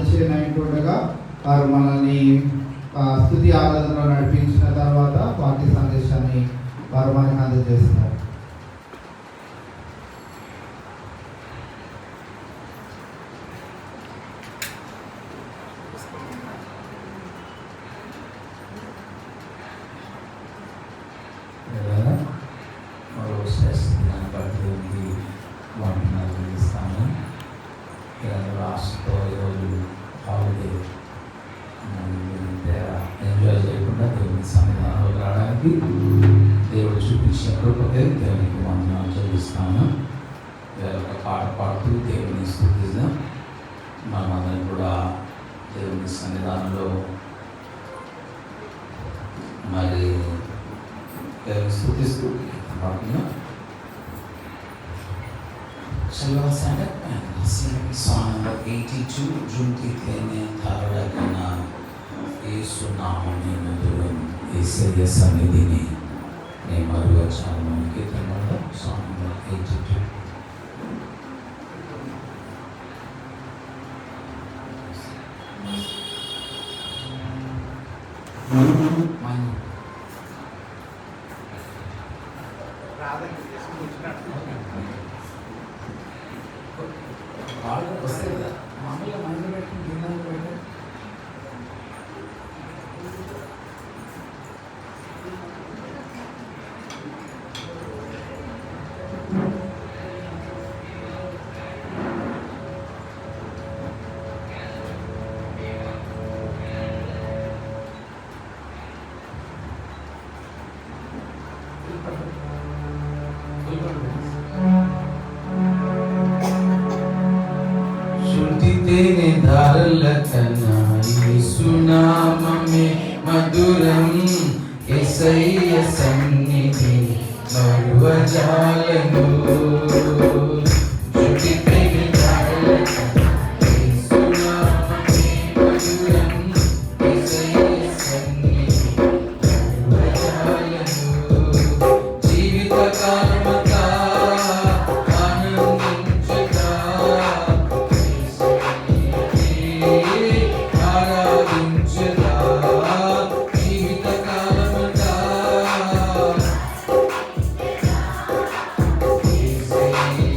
చేయనట్టుగా వారు మనల్ని స్తుతి ఆరాధనలో నడిపించిన తర్వాత పార్టీ సందేశాన్ని వారు మనకు అందజేస్తారు. ఎంజాయ్ చేయకుండా దేవుని సన్నిధానంలో రావడానికి దేవుడు చూపించిన కృపకే దేవునికి వందనాలు చెల్లిస్తాను. వేరొక పాట పాడుతూ దేవుని స్తుతిద్దాం. మనమందరం కూడా దేవుని సన్నిధానంలో మరి దేవుని స్తుతిస్తూ పాడుతున్నాం. Shall we stand up and sing song number 82, Junti Tene Taradakana, Yesu Namani Maduram, Yesaya Samedini, Nemaru Acharman, Ketanada, song number 82. వాళ్ళు వస్తే కదా మామూలుగా మైండ్ పెట్టి గిన్నెలు పెట్టి तेरे धारलतना यीशु नाम में मधुरम येसయ్య सन्निधि मरुवजालनु जुटी तेरे धारलतना यीशु नाम में मधुरम येसయ్య सन्निधि मरुवजालनु जीवित कालमता Say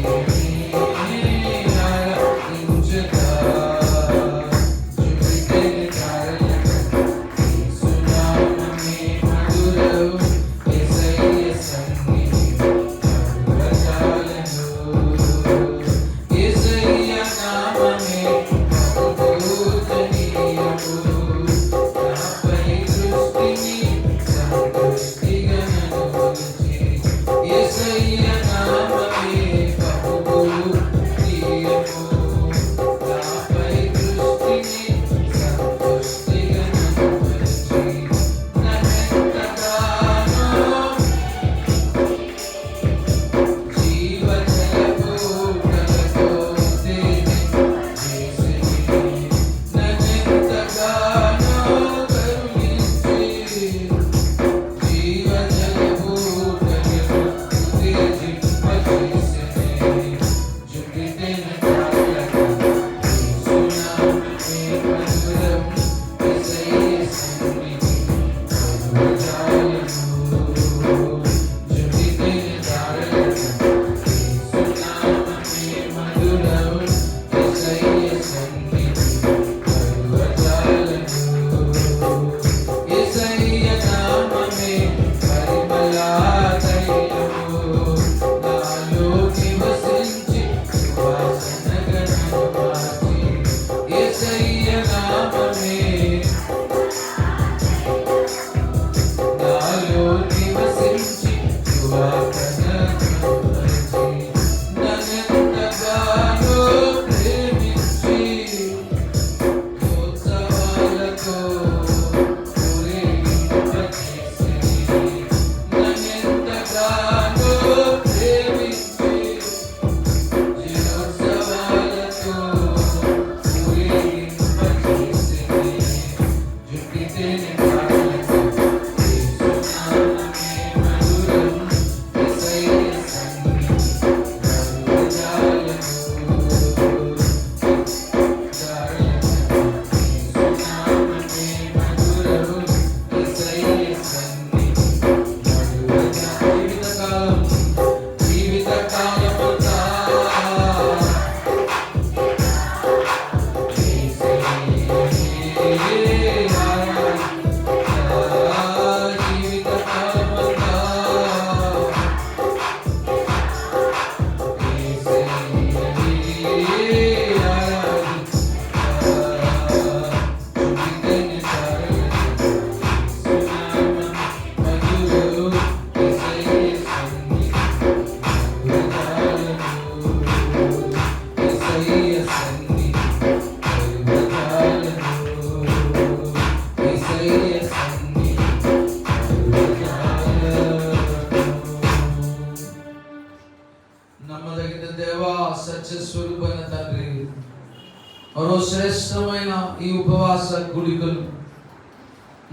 శ్రేష్టమైన ఈ ఉపవాస గుడికలు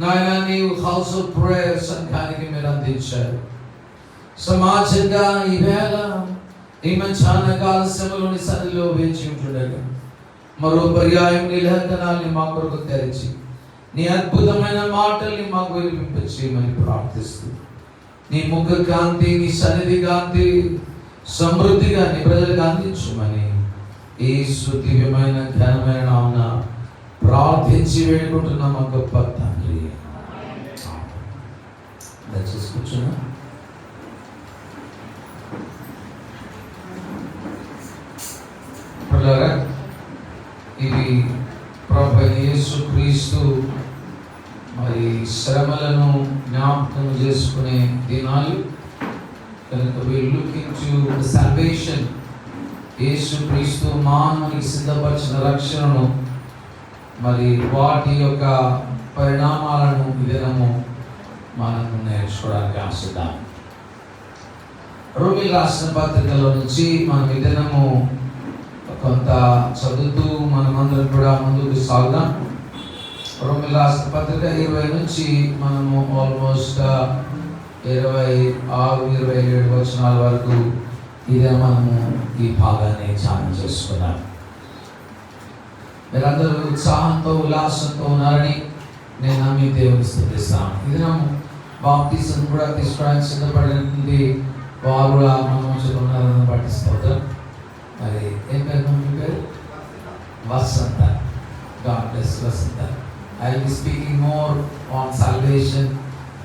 నాయన నీవు హౌస్ ఆఫ్ ప్రేయర్ సంఘానికి మీరు అందించారు. సమాజంగా ఈవేళ ఈ మంచి అనకాల శ్రమలోని సన్నిధిలో వేచి ఉంటుండగా మరో పర్యాయం నీ లేఖనాల్ని మా కొరకు తెరిచి నీ అద్భుతమైన మాటల్ని మాకు వినిపించమని ప్రార్థిస్తూ నీ ముఖ కాంతి నీ సన్నిధి కాంతి సమృద్ధిగా నీ ప్రజలకు అందించమని యేసు దివ్యమైన ఘనమైన నామమున ప్రార్థించి వేడుకుంటున్నాం మా గొప్ప తండ్రి. దయచేసి కూర్చున్నా. ఇది ప్రభువైన యేసుక్రీస్తు మరి శ్రమలను జ్ఞాపకం చేసుకునే దినాలు కనుక we look into the salvation. యేసుక్రీస్తు మానవునికి సిద్ధపరిచిన రక్షణను మరి వాటి యొక్క పరిణామాలను విధానము మనము నేర్చుకోవడానికి ఆశిద్దాం. రోమీయులకు రాసిన పత్రికలో నుంచి మనం విధానము కొంత చదువుతూ మనమందరం కూడా ముందుకు సాగుదాం. రోమీయులకు రాసిన పత్రిక 20 నుంచి మనము ఆల్మోస్ట్ 26-27 వచనాల వరకు ఇదే మనము ఈ భాగాన్ని ధ్యానం చేసుకున్నాం. మీరందరూ ఉత్సాహంతో ఉల్లాసంతో ఉన్నారని నేను నమ్మి దేవుని స్తుతిస్తాను. ఇది నమ్ము బాప్టిజం కూడా తీసుకోవడానికి సిద్ధపడినటువంటి వారు కూడా మన మనుషులు ఉన్నారని పట్టిస్తారు. మరి ఏం పేరు మీ పేరు? Vasantha. God bless Vasantha. I will be speaking more on salvation.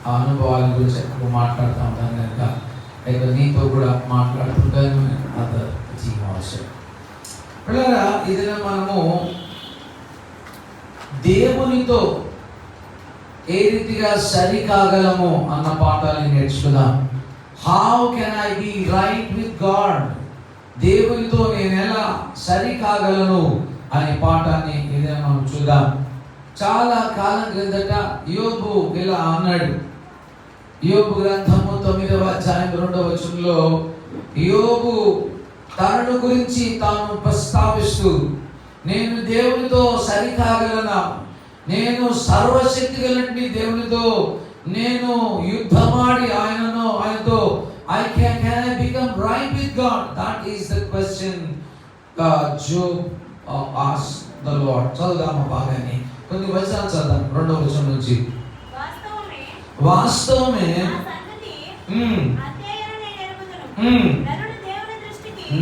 ఆ అనుభవాల గురించి ఎక్కువ మాట్లాడుతూ ఉంటాను కనుక ఇక నీతో కూడా మాట్లాడుతుంటాను. అదర్ టీమ్ అవసరం. పిల్లరా ఇది మనము దేవునితో ఏ రీతిగా సరి కాగలము అన్న పాఠాన్ని నేర్చుకుందాం. How can I be right with God? దేవునితో నేను ఎలా సరి కాగలను అనే పాఠాన్ని ఇదే మనం చూద్దాం. చాలా కాలం క్రిందట యోబు ఇలా అన్నాడు. యోబు గ్రంథము 9వ అధ్యాయం 2వ వచనంలో యోబు తనను గురించి తాను ప్రస్తావిస్తూ నేను దేవునితో సరి కాగలనా? నేను సర్వశక్తి కలిగిన దేవునితో నేను యుద్ధమాడి ఆయనతో can I become right with God? That is the question Job asked the Lord. చదువుదాం భాగాన్ని. కొన్ని వచనాలు చదువుదాం. 2వ వచనం నుంచి. వాస్తవమే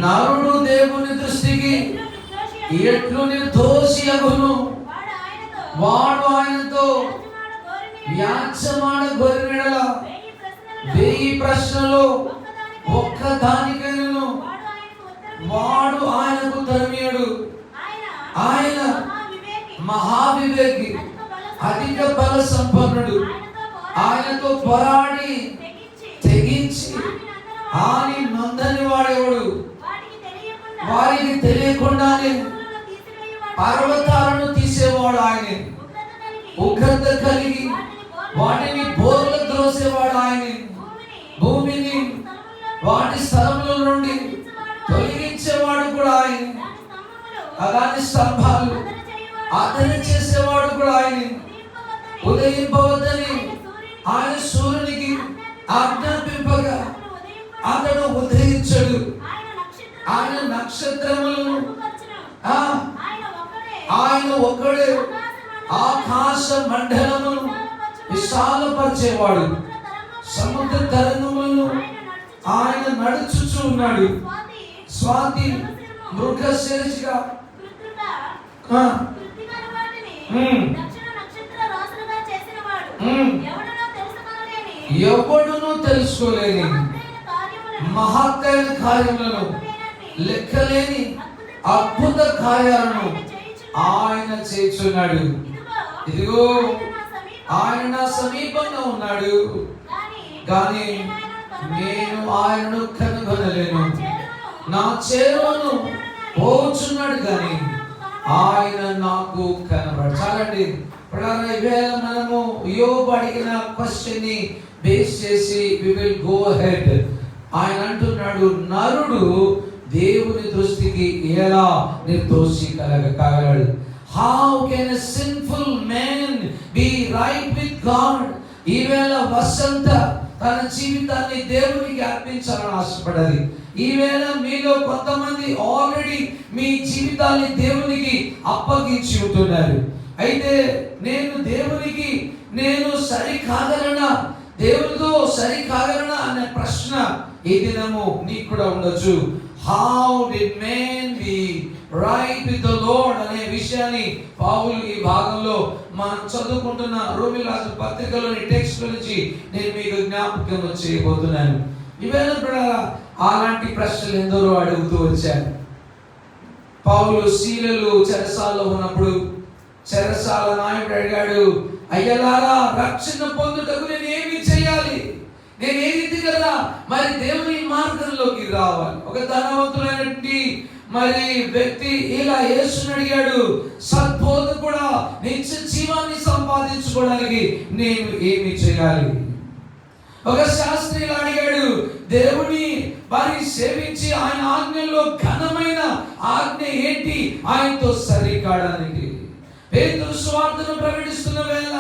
నరుడు దేవుని దృష్టికి ఎట్లు నిర్దోషి అగును, వాడు ఆయనతో వ్యాజ్యమాడ గొర్రెల 1000 ప్రశ్నలు ఒక్క దానికైనను వాడు ఆయనకు తరిమియడు. ఆయన మహావివేకి, అధిక బల సంపన్నుడు. ఆయనతో పోరాడి తెగించి ఆని నొందని వాడేవాడు. వారికి తెలియకుండానే పర్వతాలను తీసేవాడు ఆయన. ఉగ్రత కలిగి వాటిని బోర్లు త్రోసేవాడు ఆయన. భూమిని వాటి స్థలముల నుండి తొలగించేవాడు కూడా ఆయన. అలాంటి స్తంభాలు అతని చేసేవాడు కూడా ఆయన. ఉదయింపవద్దని ఆయన సూర్యునికి ఆజ్ఞాపింపగా అతడు ఉదయించడు. ఆయన నక్షత్రములను ఆయన ఒక్కడే ఆకాశ మండలమును విశాలపరిచేవాడు. సముద్ర తరంగములను ఆయన నడుచుచూ ఉన్నాడు. స్వాతి మృగశీర్షిగా ఎవడును తెలుసుకోలేని మహత్తైన కార్యములను, లెక్కలేని అద్భుత కార్యాలను ఆయన చేస్తున్నాడు. ఇదిగో ఆయన నా సమీపంగా ఉన్నాడు, కానీ నేను ఆయనను కనుగొనలేను. నా చేరువను పోచున్నాడు, కానీ ఆయన నాకు కనబడాలండి. ఇవేళ మనము యోబు అడిగిన క్వశ్చన్ ని బేస్ చేసి we will go ahead. ఆయన అంటున్నాడు, నరుడు దేవుని దృష్టికి ఎలా నిర్దోషి కాగలడు? How can a sinful man be right with God? ఈవేళ వసంత తన జీవితాన్ని దేవునికి అర్పించాలని ఆశపడాలి. ఈవేళ మీలో కొంతమంది ఆల్రెడీ మీ జీవితాన్ని దేవునికి అప్పగించి ఉంటున్నారు. అయితే నేను సరికాగలనా, దేవునితో సరికాగలనా అనే ప్రశ్న ఈ దినము నీకు కూడా ఉండొచ్చు. How did man be right with the Lord అనే విషయాన్ని పౌలు ఈ భాగంలో మనం చదువుకుంటున్న రోమీ రాజు పత్రికలోని టెక్స్ట్ నుంచి నేను మీకు జ్ఞాపకం చేయబోతున్నాను. ఈవేళ కూడా అలాంటి ప్రశ్నలు ఎందరో అడుగుతూ వచ్చారు. పౌలు శీలలు చెరసాలలో ఉన్నప్పుడు చెరసాల నాయకుడు అడిగాడు, అయ్యలారా రక్షణ పొందుటకు నేను ఏమి చేయాలి? నేను ఏ రీతిగా మరి దేవుని మార్గంలోకి రావాలి? ఒక ధనవంతులైనటువంటి మరి వ్యక్తి ఇలా యేసుని అడిగాడు, సద్బోధకుడా నిత్య జీవాన్ని సంపాదించుకోవడానికి నేను ఏమి చేయాలి? ఒక శాస్త్రి ఇలా అడిగాడు, దేవుని వారిని సేవించి ఆయన ఆజ్ఞల్లో ఘనమైన ఆజ్ఞ ఏంటి ఆయనతో సరికాడానికి? పేతురు సువార్తను ప్రకటిస్తున్న వేళ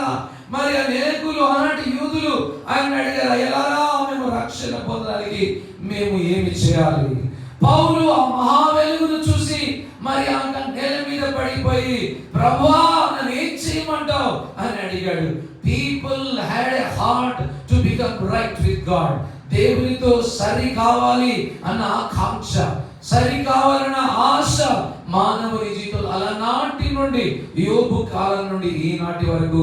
మరి అనేకులు ఆనాటి యూదులు ఆయన అడిగారు, ఎలారా మేము రక్షణ పొందడానికి మేము ఏమి చేయాలి? పౌలు ఆ మహా వెలుగును చూసి మరి ఆ నేల మీద పడిపోయి, ప్రభువా నన్ను ఏం చేయమంటావు అని అడిగాడు. People had a heart to become right with God. దేవునితో సరి కావాలి అన్న ఆకాంక్ష, సరి కావాలన్న ఆశ మానవుని జీవితంలో అలనాటి నుండి యోబు కాలం నుండి ఈనాటి వరకు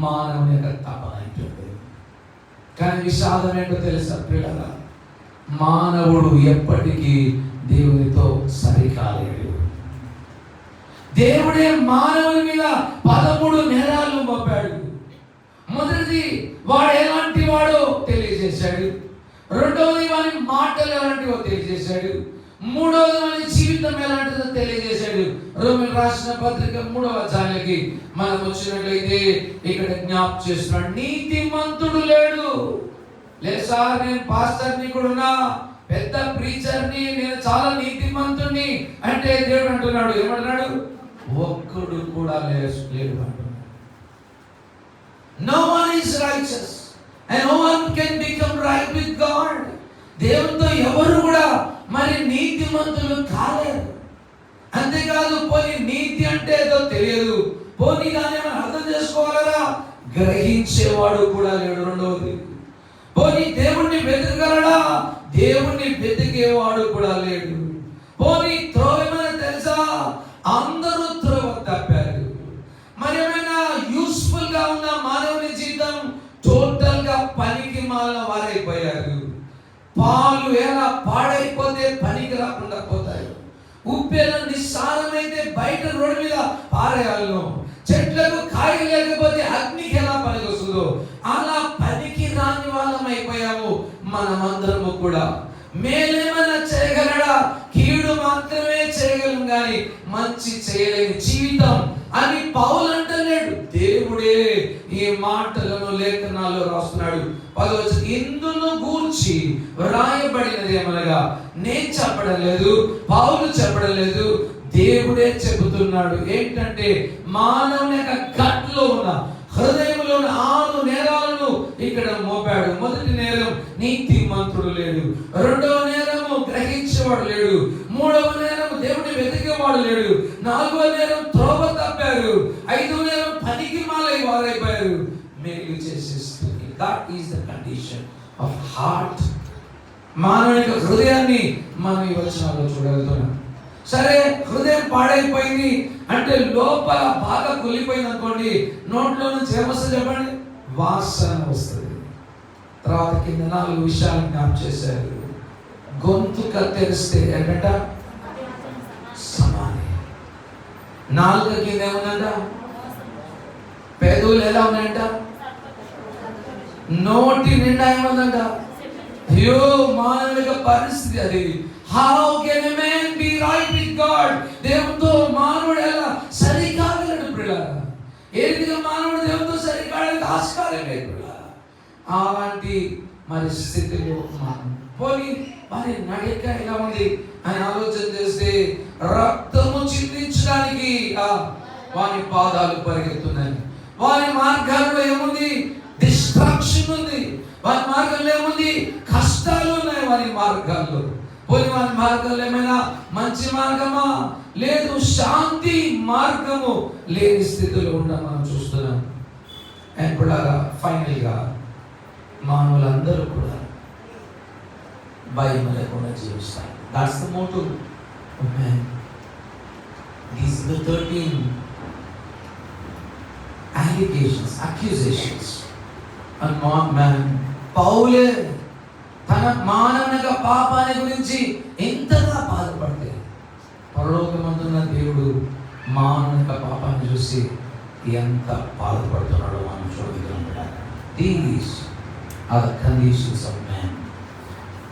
మానవుని యొక్క తపన ఉంటుంది. కానీ విషాదం ఏంటో తెలుసా ప్రియులారా, మానవుడు ఎప్పటికీ దేవునితో సరికాలేడు. దేవుడే మానవుని మీద 13 నేరాలు మోపాడు. మొదటిది, వాడు ఎలాంటి వాడో తెలియజేశాడు. రెండవది, వాని మాటలు ఎలాంటివో తెలియజేశాడు. మూడవది, వాని జీవితం ఎలాంటిదో తెలియజేశాడు. రోమీయులకు రాసిన పత్రిక 3వ అధ్యాయానికి మనం వచ్చినట్లయితే ఇక్కడ జ్ఞాపకం చేస్తున్నాడు, నీతిమంతుడు లేడు. లేదు సార్, నేను పాస్టర్ని కూడా ఉన్నా, పెద్ద ప్రీచర్ని, నేను చాలా నీతిమంతుడిని అంటే దేవుడు అంటున్నాడు, ఏమంటున్నాడు? ఒక్కడు కూడా లేడు అంటున్నాడు. No one is righteous and no one can become right with God. దేవునితో ఎవరు కూడా మరి నీతిమంతులు కాలేరు. అంతేకాదు, పోనీ నీతి అంటే ఏదో తెలియదు, పోనీ దాన్ని మనం అర్థం చేసుకోవాలరా, గ్రహించేవాడు కూడా లేడు. రెండవది, పోనీ దేవుణ్ణి వెతకగలడా, దేవుణ్ణి వెతికేవాడు కూడా లేడు. పోనీ త్రోవమని తెలుసా, అందరూ త్రోవ తప్పారు. మరి ఏమైనా యూస్ఫుల్ గా ఉన్న మానవుని జీవితం టోటల్ గా పనికి మాలిన వారైపోయారు. పాలు ఎలా పాడైపోతే పనికి రాకుండా పోతాయి, ఉప్పెల నిస్సారమైతే బయట రోడ్డు మీద పారేయాలను, చెట్లకు కాయలు లేకపోతే అగ్నికి ఎలా పనికి వస్తుందో అలా పనికి రాని వాళ్ళం అయిపోయాము మనమందరము కూడా. మేలేమైనా చేయగలడా, కీడు మాత్రమే చేయగలం కానీ మంచి చేయలేని జీవితం అని పౌలు అంటలేడు, దేవుడే ఈ మాటలను లేఖనాల్లో రాస్తున్నాడు. 10వ ఇందును గూర్చి వ్రాయబడినది ఏమనగా నేను చెప్పడం లేదు, పౌలు చెప్పడం లేదు, దేవుడే చెబుతున్నాడు. ఏంటంటే మానవుని యొక్క గట్లో ఉన్న హృదయంలో ఉన్న 6 నేరాలను ఇక్కడ మోపాడు. మొదటి నేరం, నీతిమంతుడు లేడు. రెండవ నేరము, గ్రహించేవాడు లేడు. మూడవ నేరం, దేవుడిని వెతికేవాడు లేడు. నాలుగవ నేరం, త్రోవ తప్పారు. ఐదవ నేరం, పనికి మాలై వారైపోయారు. మేలు చేసేస్తుంది. That is the condition of heart. మానవుని యొక్క హృదయాన్ని మనం ఈ వచనాల్లో చూడగలుగుతున్నాం. సరే, హృదయం పాడైపోయింది అంటే లోపల బాగా కులిపోయింది అనుకోండి, నోట్లో నుంచి ఏమొస్తుంది చెప్పండి? వాసన వస్తుంది. తర్వాత కింద 4 విషయాలు జ్ఞాపకం చేశారు. గొంతు కత్తెరిస్తే ఏంటంట? సమాధి. నాలుక కింద ఏముందంట? పెదవులు ఎలా ఉన్నాయంట? నోటి నిండా ఏముందంట? అయ్యో, మానవుల పరిస్థితి అది. How can a man be right with God? దేవునితో మానవుడు ఎలా సరికాగలడు ప్రియులారా? ఏ విధంగా మానవుడు దేవునితో సరికాగడానికి ఆస్కారం లేదు. అలాంటి మరి స్థితిలో పోనీ మరి నడిక ఎలా ఉంది అని ఆలోచన చేస్తే, రక్తము చిందించడానికి వాని పాదాలు పరిగెత్తున్నాయి. వాని మార్గాల్లో ఏముంది? డిస్ట్రాక్షన్ ఉంది. వాని మార్గంలో ఏముంది? కష్టాలు ఉన్నాయి వాని మార్గాల్లో. పోయి వాని మార్గంలో ఏమైనా మంచి మార్గమా? లేదు. శాంతి మార్గము లేని స్థితిలో ఉండడం మనం చూస్తున్నాం. ఇప్పుడు ఫైనల్గా మానవులందరూ కూడా భయం లేకుండా జీవిస్తారు. That's the motive of man. These are the 13 accusations on man. పౌలే తన మానవ పాపాన్ని గురించి ఎంతగా బాధపడితే పరలోకమందున్న దేవుడు మానవ పాపాన్ని చూసి ఎంత బాధపడుతున్నాడో మనం చూడగలుగుతాం. These are the conditions of man.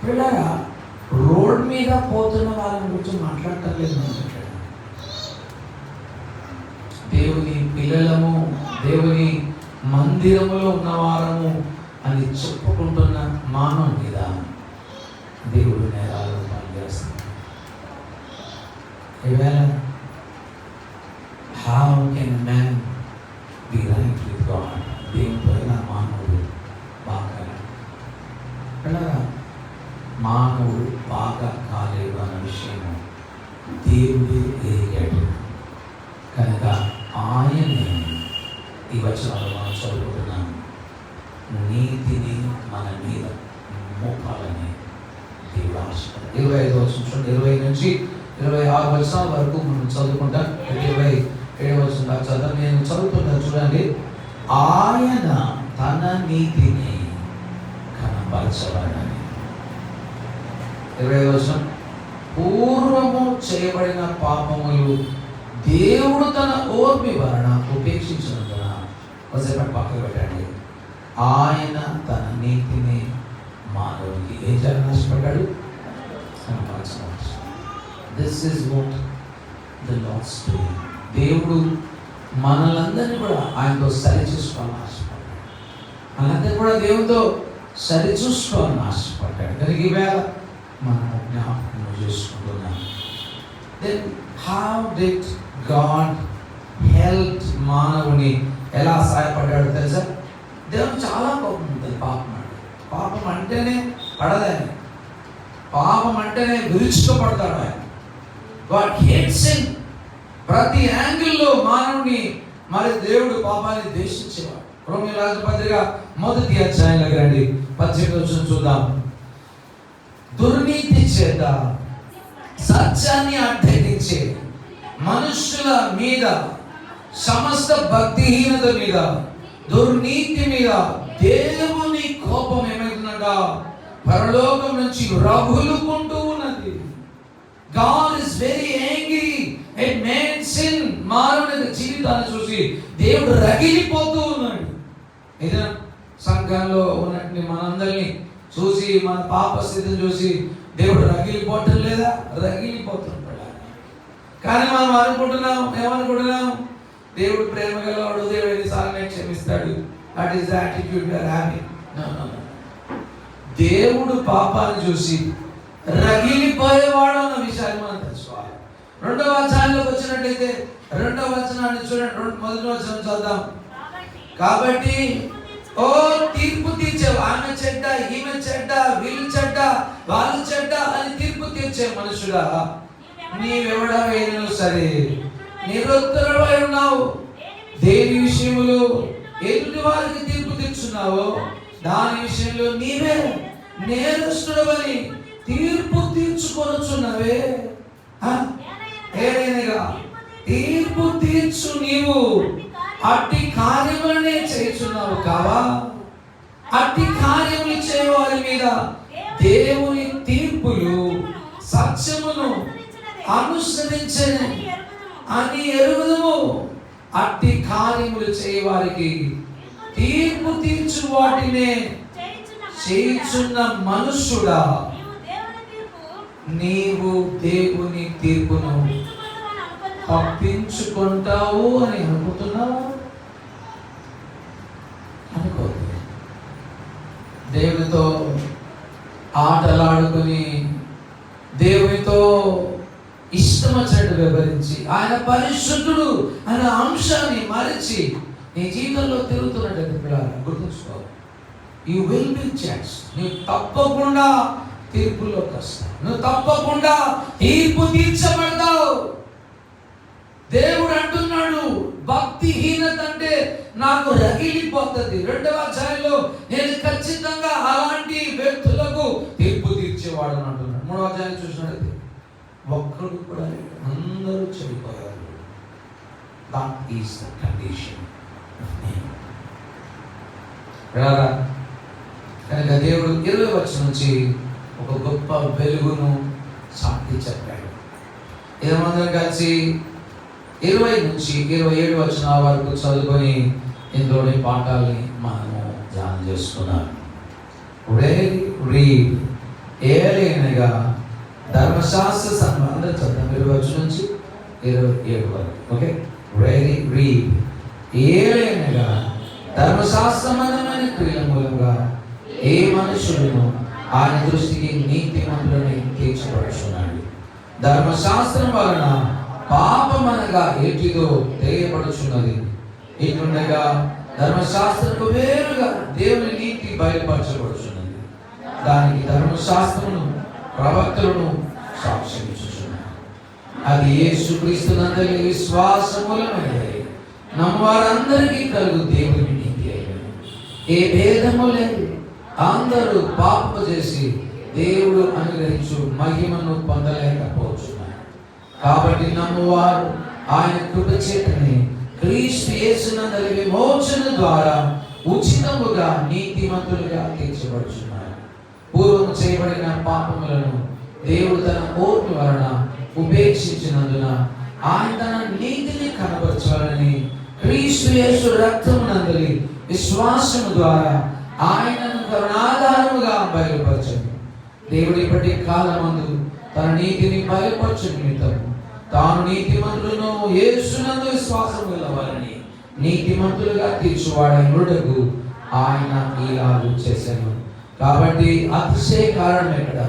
పిల్లరా, రోడ్ మీద పోతున్న వాళ్ళని గురించి మాట్లాడటం లేదు. దేవుని పిల్లలము, దేవుని మందిరములో ఉన్నవారము అని చెప్పుకుంటున్న మానవ మీద దేవుడు నేరాలు పనిచేస్తాడు. ఈవేళ how can a man be right with God? దేవునితో ఎలా మానవుడు బాగా మానవుడు బాగా కాలేడు అన్న విషయం దేవుడే ఎరిగాడు. కనుక ఆయనే ఈ వచనాలు మనం చదువుకుంటున్నాం. నీతిని మన మీద మోపాలని దేవుడు ఆశపడ్డాడు. 25 వచనం 20 నుంచి 26 వచనాల వరకు మనం చదువుకుంటాం. 27 వచనం దాకా చదువుతాం. నేను చదువుతున్నాను చూడండి. ఆయన తన నీతిని కనపరచబడాలి. 20 వచనం, పూర్వము చేయబడిన పాపములు దేవుడు తన ఓర్మి వలన ఉపేక్షించినందున, ఒకసేపు పక్కకు పెట్టండి, ఆయన తన నీతిని మానవునికి ఏం చేయాలని ఆశపడ్డాడు? This is what the Lord's doing. దేవుడు మనలందరినీ కూడా ఆయనతో సరిచూసుకోవాలని ఆశపడ్డాడు. మనందరినీ కూడా దేవుడితో సరిచూసుకోవాలని ఆశపడ్డాడు. కనుక ఈవేళ మనం జ్ఞాపకం చేసుకుంటున్నాం. Then how did God help మానవుని ఎలా సహాయపడ్డాడు తెలుసా? దేవుడు చాలా కోపం ఉంటుంది పాపం అంటే. పాపం అంటేనే పడదాన్ని, పాపం అంటేనే విరుచుకోపడతాడు ఆయన. God hates him. ప్రతి యాంగిల్లో మానవుని మరి దేవుడు పాపాన్ని ద్వేషించేవాడు. రోమీయుల రాసిన పత్రిక 1వ అధ్యాయంలోకి రండి, 18వ వచనం చూద్దాం. దుర్నీతి చేత సత్యాన్ని అడ్డగించే మనుషుల మీద, సమస్త భక్తిహీనత మీద, దుర్నీతి మీద దేవుని కోపం ఏమైతుందంట? పరలోకం నుంచి రగులుకుంటూ ఉన్నది. God is very angry at man's sin. మానవుని జీవితాన్ని చూసి దేవుడు రగిలిపోతూ ఉన్నాడు. ఏదైనా సంఘంలో ఉన్నట్టు మనందరినీ చూసి, మన పాప స్థితిని చూసి దేవుడు రగిలిపోవటం లేదా? రగిలిపోతుంటాడు. కానీ మనం అనుకుంటున్నాం, ఏమనుకుంటున్నాం? దేవుడు ప్రేమ గలవాడు, దేవుడు ఎన్నిసార్లు క్షమిస్తాడు. That is the attitude we are having. దేవుడు పాపాన్ని చూసి రగిలిపోయేవాడు అన్న విషయాన్ని మనం తెలుసుకోవాలి. 2వ అధ్యాయంలోకి వచ్చినట్టయితే 2వ వచనాన్ని చూడండి. 1వ వచనం చదువుదాం. కాబట్టి ఓ తీర్పు తీర్చేవు, ఆమె చెడ్డ, ఈమె చెడ్డ, వీళ్ళు చెడ్డ, వాళ్ళు చెడ్డ అని తీర్పు తీర్చే మనుషుడా, నీవెవడవైనా సరే నిరుత్తరుడై ఉన్నావు. దేని విషయములో ఎదుటి వారికి తీర్పు తీర్చున్నావో దాని విషయంలో నీవే నేరస్తుడవని తీర్పు తీర్చుకొనుచున్నావే. ఏదైనా తీర్పు తీర్చు నీవు అట్టి కార్యములనే చేస్తున్నావు కావా? అట్టి కార్యములు చేయవారి మీద దేవుని తీర్పులు సత్యమును అనుసరించని అని ఎరుగుదుము. అట్టి కార్యములు చేయవారికి తీర్పు తీర్చు వాటినే చేయుచున్న మనుష్యుడా, నీవు దేవుని తీర్పును తప్పించుకుంటావు అని అనుకుంటున్నావా? అనుకోదు. దేవునితో ఆటలాడుకుని, దేవునితో ఇష్టం వచ్చినట్టు వివరించి ఆయన పరిశుద్ధుడు అనే అంశాన్ని మరిచి నీ జీవితంలో తిరుగుతున్నట్టు పిల్లలు గుర్తుంచుకో, యు విల్ బి జడ్జ్డ్. నువ్వు తప్పకుండా తీర్పులోకి వస్తావు, నువ్వు తప్పకుండా తీర్పు తీర్చబడతావు. దేవుడు అంటున్నాడు, భక్తిహీనత అంటే నాకు రగిలిపోతుంది. 2వ అధ్యాయంలో నేను ఖచ్చితంగా అలాంటి వ్యక్తులకు తీర్పు తీర్చేవాడు అంటున్నాడు. 3వ అధ్యాయం చూసినట్లయితే ఒక్కడు కూడా లేడు, అందరూ చెడిపోయారు. That is the condition of men. కనుక దేవుడు 20 వచనం నుంచి ఒక గొప్ప వెలుగును సాటి చెప్పాడు. ఇదమందరం కలిసి 20 నుంచి 27 వచనాల వరకు చదువుకొని ఇందులోని పాఠాలని మనము ధ్యానం చేసుకున్నాం. ఏలైనగా ధర్మశాస్త్ర సంబంధం చదువు 20 వచనం నుంచి 27 వరకు. ఓకే, ఏలైనగా ధర్మశాస్త్రమైన క్రియల మూలంగా ఏ మనుషులను ఆయన దృష్టికి నీతిమంతులని తీర్చబడుచున్నాడు. ధర్మశాస్త్రం వలన పాపమనగా ఏటిదో తెలియబడుచున్నది. ఇటుండగా ధర్మశాస్త్రకు వేరుగా దేవుని నీతి బయలుపరచబడుచున్నది. దానికి ధర్మశాస్త్రమును ప్రవక్తలను సాక్ష్యం ఇచ్చుచున్నారు. అది యేసుక్రీస్తునందలి విశ్వాసమూలమైనది. నమ్మవారందరికీ కలుగు దేవుని నీతి అయినది. ఏ భేదము లేదు, అందరూ పాపము చేసి దేవుడు అనుగ్రహించు మహిమను పొందలేకపోతున్నారు. కాబట్టి నమ్మువారు ఆయన కృప చేతని క్రీస్తు యేసునందలి విమోచన ద్వారా ఉచితముగా నీతిమంతులుగా తీర్చబడుచున్నారు. పూర్వం చేయబడిన పాపములను దేవుడు తన ఓర్పు వలన ఉపేక్షించినందున ఆయన తన నీతిని కనపరచాలని క్రీస్తు యేసు రక్తమునందలి విశ్వాసము ద్వారా ఆయనను కరుణాధారముగా బయలుపరచండి. దేవుడి ఇప్పటి కాలమందు తన నీతిని బయలుపరచు నిమిత్తం తాను నీతిమంతులను యేసునందు విశ్వాసం గలవారని నీతిమంతులుగా తీర్చువాడైనకు ఆయన ఇలాగూ చేశాను. కాబట్టి అతిశయ కారణం ఎక్కడ?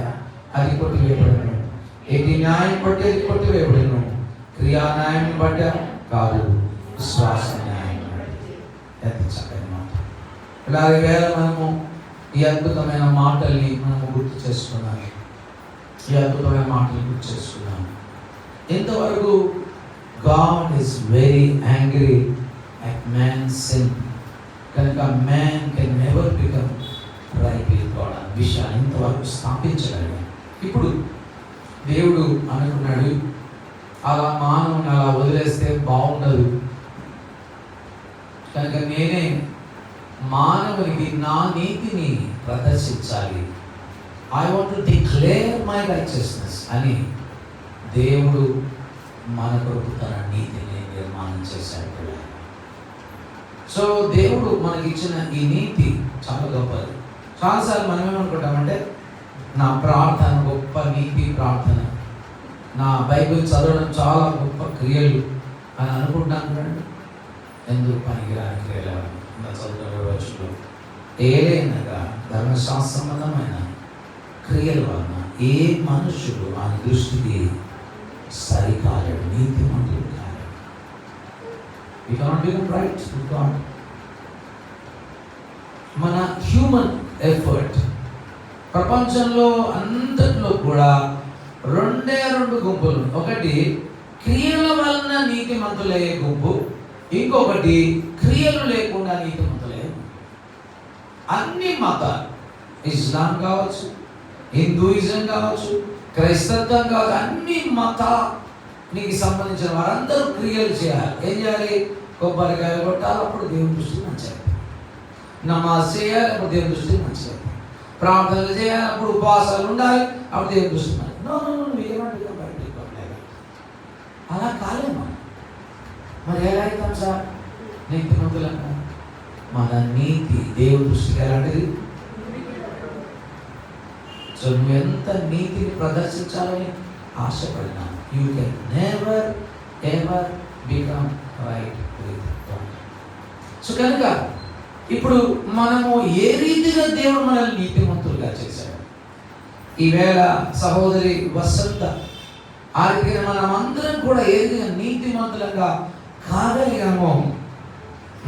అది కొట్టివేయబడను. ఏటి న్యాయం బట్టి అది కొట్టివేయబడను. క్రియా న్యాయం బట్ట కాదు, విశ్వాస న్యాయం బట్టి. ఎంత చక్కని మాట. ఇలాగే వేళ మనము ఈ అద్భుతమైన మాటల్ని మనము గుర్తు చేసుకున్నాము. ఈ అద్భుతమైన మాటలు గుర్తు చేసుకున్నాము. ఇంతవరకు God is very angry at man sin. కనుక man can never become right with God అనే విషయాన్ని ఇంతవరకు స్థాపించగలిగాడు. ఇప్పుడు దేవుడు అనుకున్నాడు, అలా మానవుని అలా వదిలేస్తే బాగుండదు. కనుక నేనే మానవునికి నా నీతిని ప్రదర్శించాలి. I want to declare my righteousness అని దేవుడు మన కొరకు తన నీతిని నిర్మాణం చేశాడు. సో దేవుడు మనకిచ్చిన ఈ నీతి చాలా గొప్పది. చాలాసార్లు మనం ఏమనుకుంటామంటే నా ప్రార్థన గొప్ప నీతి ప్రార్థన, నా బైబిల్ చదవడం చాలా గొప్ప క్రియలు అని అనుకుంటాను. కండి ఎందుకు పనికిరాని క్రియలు చదువులో ఏదైనా ధర్మశాస్త్ర సంబంధమైన క్రియల వలన ఏ మనుషుడు ఆ దృష్టికి సరికాలేడు, నీతిమంతుడు కాలేడు. We cannot become right with God. మన హ్యూమన్ ఎఫర్ట్ ప్రపంచంలో అంతట్లో కూడా 2 గుంపులు. ఒకటి క్రియల వలన నీతిమంతులయ్యే గుంపు, ఇంకొకటి క్రియలు లేకుండా నీతిమంతులయ్యే గుంపు. అన్ని మతాలు, ఇస్లాం కావచ్చు, హిందూయిజం కావచ్చు, క్రైస్తత్వం కావచ్చు, అన్ని మతానికి సంబంధించిన వారందరూ క్రియలు చేయాలి. ఏం చేయాలి? కొబ్బరికాయలు కొట్టాలి, అప్పుడు దేవుని దృష్టి మంచిది. నమాజ్ చేయాలి, అప్పుడు దేవుని దృష్టి మంచిది. ప్రార్థనలు చేయాలి, అప్పుడు ఉపవాసాలు ఉండాలి, అప్పుడు దేవుని దృష్టి మంచిది. అలా కాలేమా? మరి ఎలా అవుతాం సార్ నీతిమంతులన్నా? మన నీతి దేవుని దృష్టికి ఎలాంటిది? సో నువ్వు ఎంత నీతిని ప్రదర్శించాలని ఆశపడినా you can never ever become right with God. So కనుక ఇప్పుడు మనము ఏ రీతిగా దేవుడు మనల్ని నీతిమంతులుగా చేశాడు. ఈవేళ సహోదరి వసంత ఆ రీతిగా మనం అందరం కూడా ఏదైనా నీతిమంతులంగా కాగలిగామో,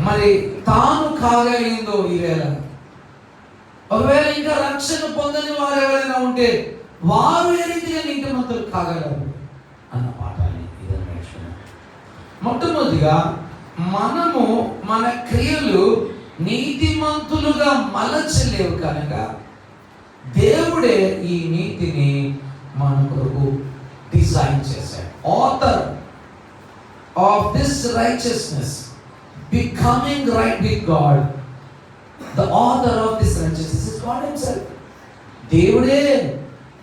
మరి తాను కాగలిగిందో ఈవేళ, ఒకవేళ ఇంకా రక్షణ పొందని వారు ఎవరైనా ఉంటే వారు ఏ రీతిగా నీతిమంతులు కాగలరు అన్న పాఠాన్ని ఇదని నేర్చుకున్నాం. మొట్టమొదటిగా మనము మన క్రియలు నీతిమంతులుగా మలచలేవు కనుక దేవుడే ఈ నీతిని మన కొరకు డిజైన్ చేశాడు. Author of this righteousness, becoming right with God, the author of this righteousness is God himself. దేవుడే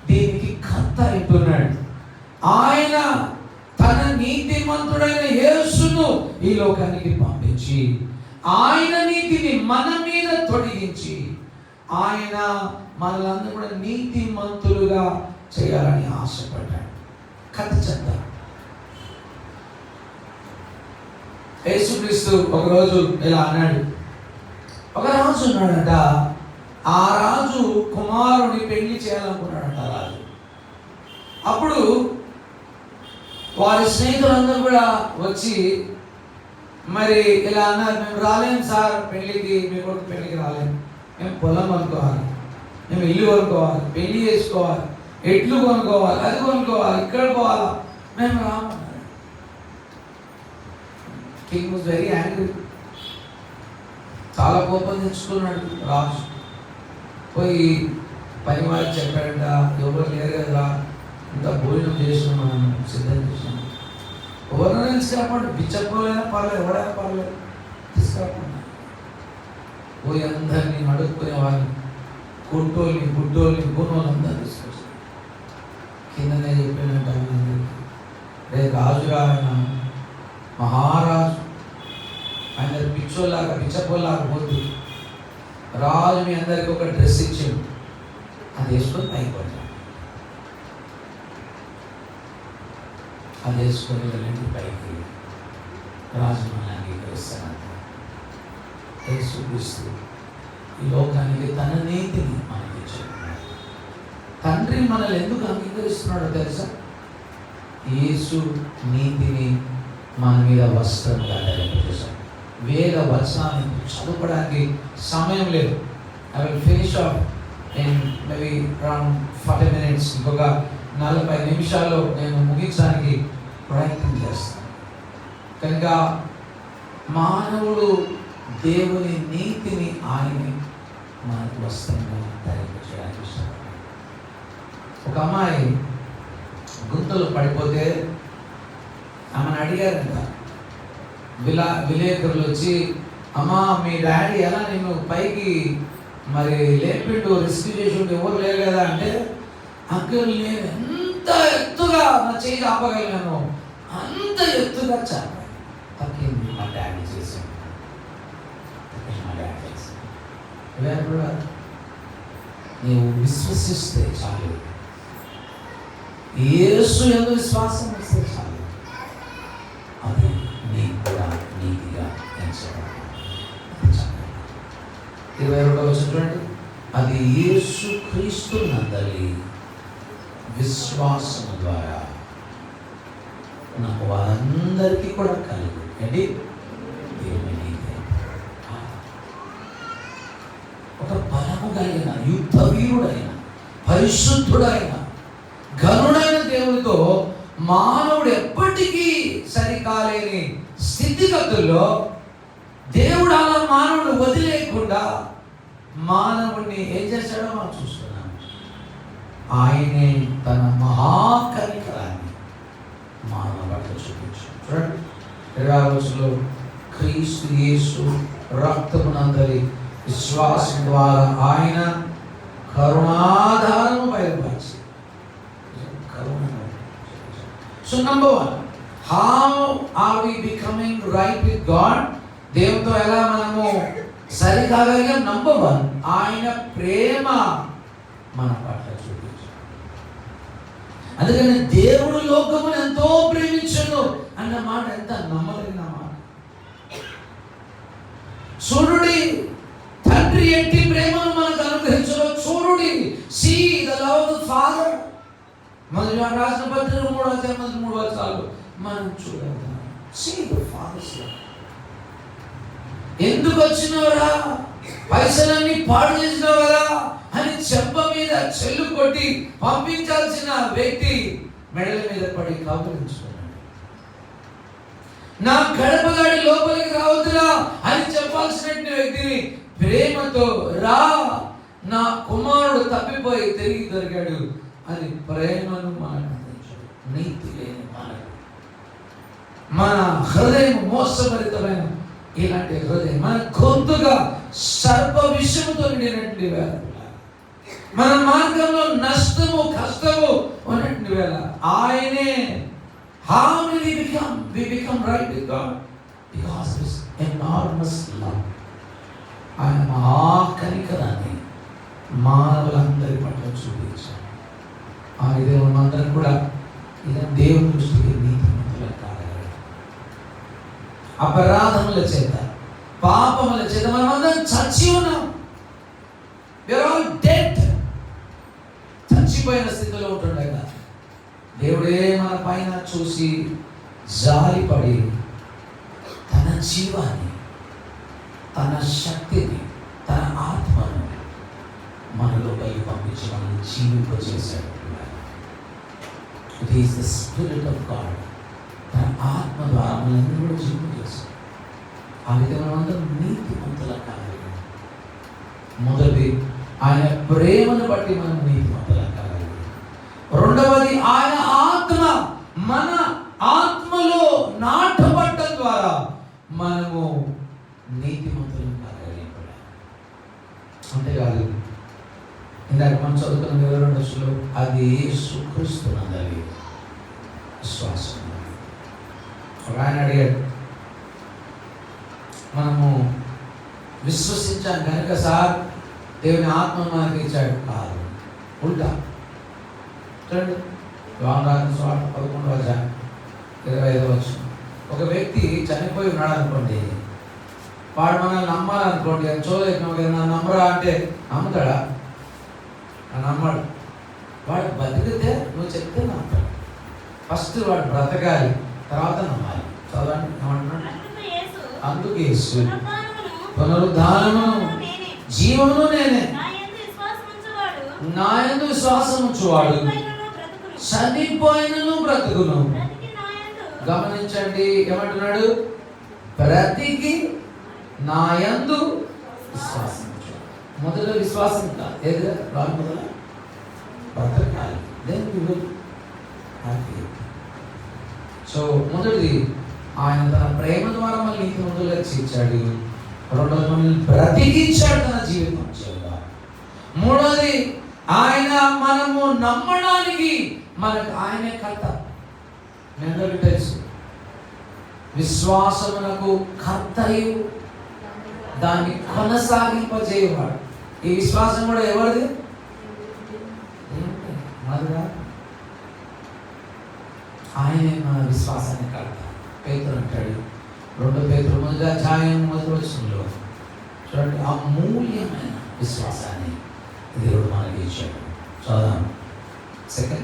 దీనికి కర్త అయిపోయినాడు. ఆయన తన నీతిమంతుడైన యేసును ఈ లోకానికి పంపించి ఆయన నీతిని మన మీద తొలగించి ఆయన మనలందరూ కూడా నీతిమంతులుగా చేయాలని ఆశపడ్డాడు. కథ చెప్తారు. యేసుక్రీస్తు ఒకరోజు ఇలా అన్నాడు. ఒక రాజు ఉన్నాడట. ఆ రాజు కుమారుని పెళ్లి చేయాలనుకున్నాడట రాజు. అప్పుడు వారి స్నేహితులందరూ కూడా వచ్చి మరి ఇలా అన్నారు, మేము రాలేము సార్ పెళ్ళికి, మీ కొడుకు పెళ్ళికి రాలేము, మేము పొలం కొనుక్కోవాలి, మేము ఇల్లు కొనుక్కోవాలి, పెళ్లి చేసుకోవాలి, ఎట్లు కొనుక్కోవాలి, అది కొనుక్కోవాలి, ఇక్కడ పోవాలా, మేము రామన్నారు. King was very angry. చాలా కోపం తెచ్చుకున్నాడు రాజు. పోయి పని వారికి చెప్పాడంట, ఎవరు లేరు కదా, ఇంత భోజనం చేసినాం, మనం సిద్ధం చేసినాం, ఎవరినైనా తీసుకురాపండి, బిచ్చపోలైనా పర్లేదు, ఎవరైనా పర్లేదు, తీసుకురాపండి. పోయి అందరినీ అడుక్కునే వాళ్ళని, గుడ్డోళ్ళని గున్నోళ్ళు అందరూ తీసుకొచ్చారు. కిందనే చెప్పినట్టు రే రాజురా, ఆయన మహారాజు, ఆయన పిచ్చోలాగా బిచ్చపోలాగా పోతుంది. రాజు మీ అందరికి ఒక డ్రెస్ ఇచ్చాడు, అది వేసుకొని పైకి పడ్డాడు. అది వేసుకొని వెళ్ళండి పైకి, రాజు మనల్ని అంగీకరిస్తానంట. యేసుక్రీస్తు ఈ లోకానికి తన నీతిని మనకి చెప్పాడు. తండ్రి మనల్ని ఎందుకు అంగీకరిస్తున్నాడో తెలుసా? యేసు నీతిని మన మీద వస్త్రంగా ధరింపజేశాడు. వేద వచనాన్ని చదువుకోవడానికి సమయం లేదు. I will finish off in maybe around 40 minutes. ఇంకొక 40 నిమిషాల్లో నేను ముగించడానికి ప్రయత్నం చేస్తాను. కనుక మానవుడు దేవుని నీతిని ఆయన మనకు వస్త్రంగా ధరింపజేయడానికి ఇష్టపడ్డాడు. ఒక అమ్మాయి గుంతలు పడిపోతే ఆమెను అడిగారంట విలేకరులు వచ్చి, అమ్మా మీ డాడీ ఎలా నేను పైకి మరి లేపిండు, రెస్క్యూ చేసి ఉంటే ఎవరు లేరు కదా అంటే, అంకుల్ నేను ఎంత ఎత్తుగా నా చేయి ఆపగలిగాను, అంత ఎత్తుగా చాపాను. తగ్గింది మా డాడీ చేశాను. నీవు విశ్వసిస్తే చాలు, యేసు యందు విశ్వాసం వస్తే చాలు, అది నీకు కూడా నీతిగా ఎంచబడాలి. 22వ చూడండి, అది యేసు క్రీస్తు నందలి విశ్వాసం ద్వారా నాకు వారందరికీ కూడా కలుగు. ఏంటి? దేవుని నీతి. ఒక బలము కలిగిన యుద్ధ వీరుడైన పరిశుద్ధుడైన ఘనుడైన దేవునితో మానవుడు ఎప్పటికీ సరికాలేని స్థితిగతుల్లో దేవుడు అలా మానవుడు వదిలేకుండా మానవుడిని ఏం చేశాడో మనం చూస్తున్నాం. ఆయనే తన మహాకనికరాన్ని మానవ పట్ల చూపించాడు. చూడండి 20వ క్రీస్తు యేసు రక్తమునందరి విశ్వాసం ద్వారా ఆయన కరుణాధారము బయలుపరిచి. So number 1, how are we becoming right with God? దేవునితో ఎలా మనము సరికాగలిగాం? నంబర్ 1, ఆయన ప్రేమ మన పట్ల చూపించాడు. అందుకని దేవుడు లోకమును ఎంతో ప్రేమించాడు అన్న మాట ఎంత నమ్మదగిన మాట. చూడుడి తండ్రి ఎట్టి 'see the love of the Father మొదటి రాసిన పత్రిక 3వ అధ్యాయం 3 వచనాలు మనం చూడగలుగుతాం. See the Father's love. ఎందుకు వచ్చినవరా, పైసలన్నీ పాడు చేసినావు కదా అని చెంప మీద చెల్లు కొట్టి పంపించాల్సిన వ్యక్తి మెడల మీద పడి కౌగిలించుకున్నాడు. నా గడపగాడి లోపలికి రావద్దురా అని చెప్పాల్సిన వ్యక్తిని ప్రేమతో రా, నా కుమారుడు తప్పిపోయి తిరిగి దొరికాడు అని ప్రేమను మాట్లాడించాడు. నీతి లేని మానవుడు. మన హృదయం మోసభరితమైన ఇలాంటి హృదయం, మన గొంతుగా సర్ప విషముతో నిండినటువంటి వేళ, మన మార్గంలో నష్టము కష్టము ఉన్నటువంటి వేళ ఆయనే. How will we become right with God? Because of His enormous love. ఆయన ఆ కనికరాన్ని మానవులందరి పట్ల చూపించారు. ఆ దేవుని అందరం కూడా ఇలా దేవుని దృష్టికి నీతిమంతులు కాగలరు. అపరాధముల చేత పాపముల చేత మనమందరం చచ్చి ఉన్నాం. We are all dead. చచ్చిపోయిన స్థితిలో ఉంటుండగా దేవుడే మన పైన చూసి జాలిపడి తన జీవాన్ని, తన శక్తిని, తన ఆత్మను మనలోకి పంపించి మనల్ని జీవింపజేశాడు. It is the Spirit of God. తన ఆత్మ ద్వారా మనల్ని కూడా జీవింపజేశాడు. ఆ విధంగా అందరం నీతిమంతుల కావాలి. మొదటి ఆయన ప్రేమను బట్టి మనం నీతిమంతుల కావాలి. రెండవది ఆయన ఆత్మ మన ఆత్మలో నాటబడటం ద్వారా మనము నీతిమంతులు కాగలి. అంతేకాదు, ఇందాక మనం చదువుకున్న వివరణలో అది యేసుక్రీస్తునందలి విశ్వాసం. ఆయన అడిగాడు, మనము విశ్వసించాం కనుక సార్ దేవుని ఆత్మ మనకి ఇచ్చాడు కాదు, ఉల్టా. చూడండి, యోహాను సువార్త 11వ అధ్యాయం 25వ వచనం. ఒక వ్యక్తి చనిపోయి ఉన్నాడు అనుకోండి, వాడు మనల్ని నమ్మాలనుకోండి, అది చూడలేకపోయాం కదా, నా నమ్మరా అంటే నమ్ముతాడా? నమ్మడు. వాడు బతికితే నువ్వు చెప్తే నమ్ముతాడు. ఫస్ట్ వాడు బ్రతకాలి, తర్వాత నమ్మాలి. చదవండి ఏమంటున్నాడు. అందుకు యేసు పునరుద్ధానము జీవమును నేనే, నా యందు విశ్వాసం ఉంచువాడు చనిపోయినను బ్రతుకును. గమనించండి ఏమంటున్నాడు, బ్రతికి నా యందు విశ్వాసం. మొదట విశ్వాసం కాదు, ఏదో రాను మొదల బ్రతకాలి. Then you will have faith. So మొదటిది ఆయన తన ప్రేమ ద్వారా మనల్ని నీతిమంతులుగా తీర్చాడు. రెండోది మనల్ని బ్రతికించాడు తన జీవితం. మూడోది ఆయన మనము నమ్మడానికి మనకు ఆయనే కర్త. మీ అందరికీ తెలుసు, విశ్వాసమునకు కర్తయు దాన్ని కొనసాగింపజేయవాడు. ఈ విశ్వాసం కూడా ఎవరిది? మనదా? ఆయనే మన విశ్వాసాన్ని కర్త. పేతురు అంటాడు, 2 పేతురు 1వ అధ్యాయం 1వ వచనంలో చూడండి, అమూల్యమైన విశ్వాసాన్ని దేవుడు మనకి ఇచ్చాడు. చదువు 2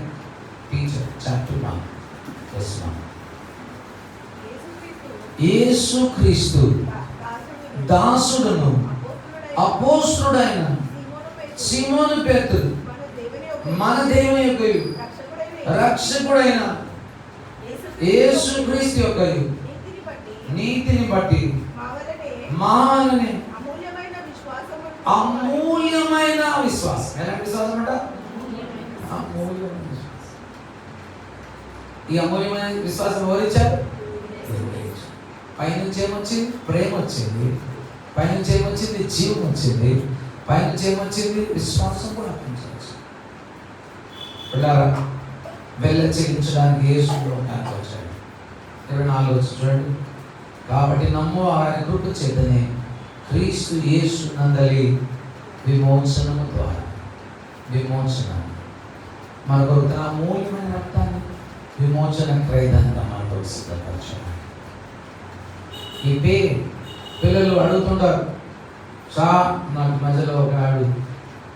Peter chapter 1 verse 1. యేసుక్రీస్తు దాసుడును అపోస్తలుడైన సీమోను పేతురు మన దేవుని యొక్క రక్షకుడైన యేసుక్రీస్తు యొక్క నీతిని బట్టి మా వలనే అమూల్యమైన విశ్వాసం. ఎలాంటి విశ్వాసం అంట? అమూల్యమైన విశ్వాసం. ఈ అమూల్యమైన విశ్వాసం ఎవరిచ్చారు? పైనుంచి ఏమొచ్చింది? ప్రేమ వచ్చింది. పైనుంచి ఏమొచ్చింది? జీవం వచ్చింది. పైనుంచి ఏమొచ్చింది? విశ్వాసం కూడా వచ్చింది. పిల్లారా, వెళ్ళ చెల్లించడానికి యేసు లోకానికి వచ్చాడు. 24 చూడండి, కాబట్టి నమ్ము ఆయన కృప చేతనే క్రీస్తు యేసు నందలి విమోచనము ద్వారా, విమోచన మన కొరకు తన అమూల్యమైన రక్తాన్ని విమోచన క్రయధనంగా మనకు సిద్ధపరిచాడు. ఈ పిల్లలు అడుగుతుంటారు, సార్ నాకు మధ్యలో ఒకనాడు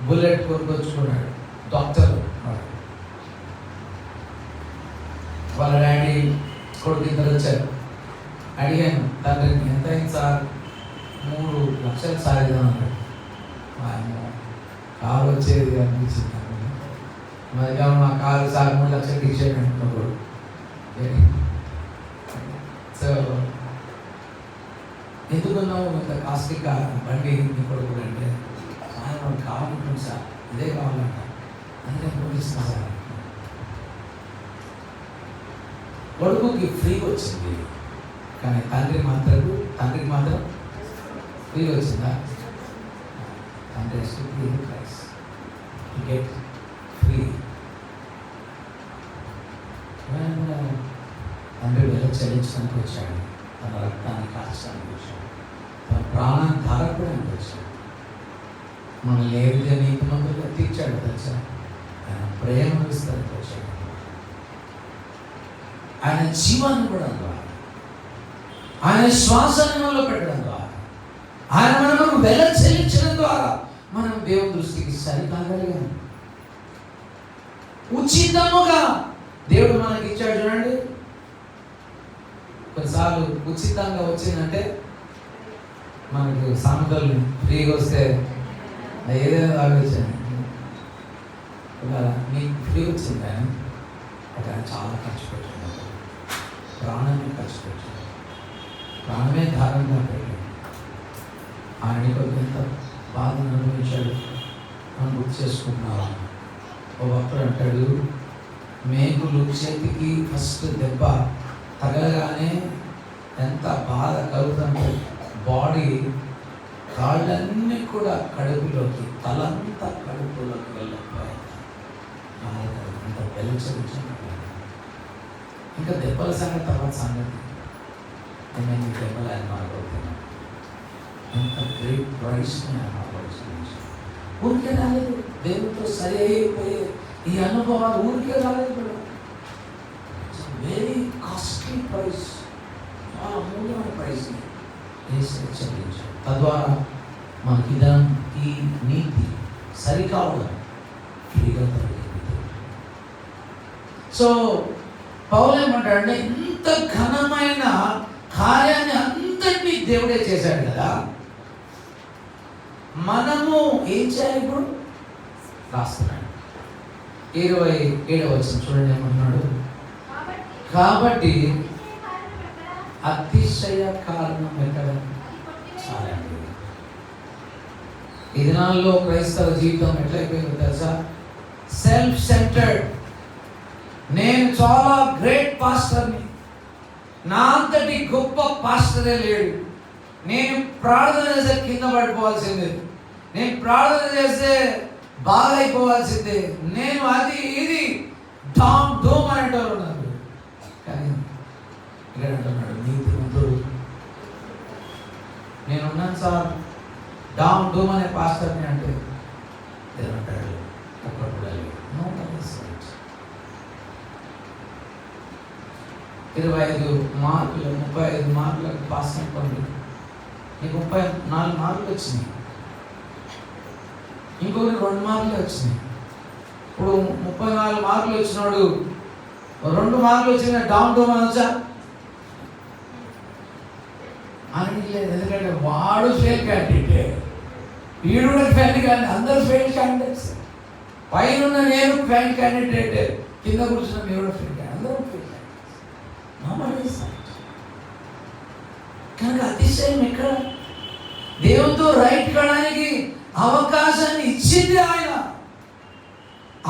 బుల్లెట్ కొనుక్కొచ్చుకున్నాడు డాక్టర్. వాళ్ళ డాడీ కొడుకు ఇద్దరు వచ్చారు. అడిగాను తండ్రిని, ఎంత అయింది సార్? 3 లక్షలు సార్ ఏదో అన్నాడు. కారు వచ్చేది అనిపించింది. మరి నా కారు సార్ 3 లక్షలకి ఇచ్చేయండి అంటున్నప్పుడు. సో ఎందుకున్నావు ఇంత కాస్ట్లీ బండి నీ కొడుకు అంటే, సార్ వాడు కావాలంటుంది సార్, ఇదే కావాలంట, అందుకే పంపిస్తాను సార్. కొడుకుకి ఫ్రీ వచ్చింది, కానీ తండ్రికి మాత్రం ఫ్రీ వచ్చిందా? తండ్రి ప్రైస్ గెట్ ఫ్రీ. తండ్రి వెల చెల్లించడానికి వచ్చాడు, తన రక్తాన్ని కాల్చడానికి వచ్చాడు, తన ప్రాణాన్ని ధారపడానికి వచ్చాడు. మనల్ని ఏ విధంగా నీతిమంతులుగా తీర్చాడు తెలుసా? ఆయన ప్రేమ విస్తరించి వచ్చాడు, ఆయన జీవాన్ని కూడా ద్వారా, ఆయన శ్వాసాన్ని మనలో పెట్టడం ద్వారా, ఆయన మనకు వెల చెల్లించడం ద్వారా మనం దేవుని దృష్టికి సరికాగలిగాం. ఉచితముగా దేవుడు మనకి ఇచ్చాడు. చూడండి, కొన్నిసార్లు ఉచితంగా వచ్చిందంటే మనకు సామెతలు ఫ్రీగా వస్తే ఏదైనా తాగొచ్చాను మీకు ఫ్రీ వచ్చింది, కానీ అక్కడ చాలా ఖర్చు పెట్టాడు, ప్రాణాన్ని ఖర్చు పెట్టాడు, ప్రాణమే ధారంగా పెట్టాడు. ఆయన ఎంత బాధను అనుభవించాడు మనం గుర్తు చేసుకుంటున్నావా? ఓ భక్తుడు అంటాడు, మేకులు చేతికి ఫస్ట్ దెబ్బ తగలగానే ఎంత బాధ కలుగుతుంటే బాడీ కాళ్ళన్నీ కూడా కడుపులోకి, తలంతా కడుపులోకి వెళ్ళిపోయాయి. అంత వెలుచరించాను. ఇంకా దెబ్బల సంగతి తర్వాత సంగతి, నేను దెబ్బలు ఆయన మారిపోతున్నాను. ఎంత గ్రేట్ ప్రైస్ని ఆయన ఆలోచించాను. ఊరికే రాలేదు, దేవుడితో సరి అయిపోయే ఈ అనుభవాలు ఊరికే రాలేదు కూడా. వెరీ కాస్ట్లీ ప్రైస్, చాలా అమూల్యమైన ప్రైస్ని చెల్లించాడు. తద్వారా మనకి ఈ నీతి సరికావడం ఫ్రీగా దొరికింది. సో పౌలు ఏమంటాడంటే, ఇంత ఘనమైన కార్యాన్ని అంతటినీ దేవుడే చేశాడు కదా, మనము ఏం చేయాలి? ఇప్పుడు రాస్తున్నాడు 27వ వచనం చూడండి, ఏమంటున్నాడు? కాబట్టి అతిశయ కారణం ఎక్కడ? చాలా. ఈ దినాల్లో క్రైస్తవ జీవితం ఎట్లయిపోయిందో తెలుసా? Self centred. నేను చాలా గ్రేట్ పాస్టర్ని, నా అంతటి గొప్ప పాస్టరే లేడు, నేను ప్రార్థన చేస్తే కింద పడిపోవాల్సిందే, నేను ప్రార్థన చేస్తే బాగైపోవాల్సిందే, నేను అది ఇది డామ్ డోమ్ అనేటోళ్ళు ఉన్నారు. కానీ ఇక్కడ అంటున్నాడు, నీతిమంతుడు నేనున్నాను సార్, డామ్ డోమ్ అనే పాస్టర్ని అంటే ఏమంటాడు? ఒక్కడు కూడా లేదు. 25 మార్కులు 35 మార్కులకు పాస్ అయిపోయింది. నీకు 34 మార్కులు వచ్చినాయి, ఇంకొకటి 2 మార్కులు వచ్చినాయి. ఇప్పుడు 34 మార్కులు వచ్చినాడు, 2 మార్కులు వచ్చిన డౌన్ డౌన్ అనొచ్చా? అని లేదు, ఎందుకంటే వాడు ఫెయిల్ క్యాండిడేట్, వీడు కూడా ఫెయిల్ క్యాండిడేట్, అందరూ ఫెయిల్ క్యాండిడేట్స్. పైన నేను ఫెయిల్ క్యాండిడేట్, కింద కూర్చున్న మీరు కూడా ఫెయిల్ క్యాండిడేట్, అందరూ ఫెయిల్ క్యాండిడేట్స్. కనుక అతిశయం ఎక్కడ? దేవునితో రైట్ కావడానికి అవకాశాన్ని ఇచ్చింది ఆయన,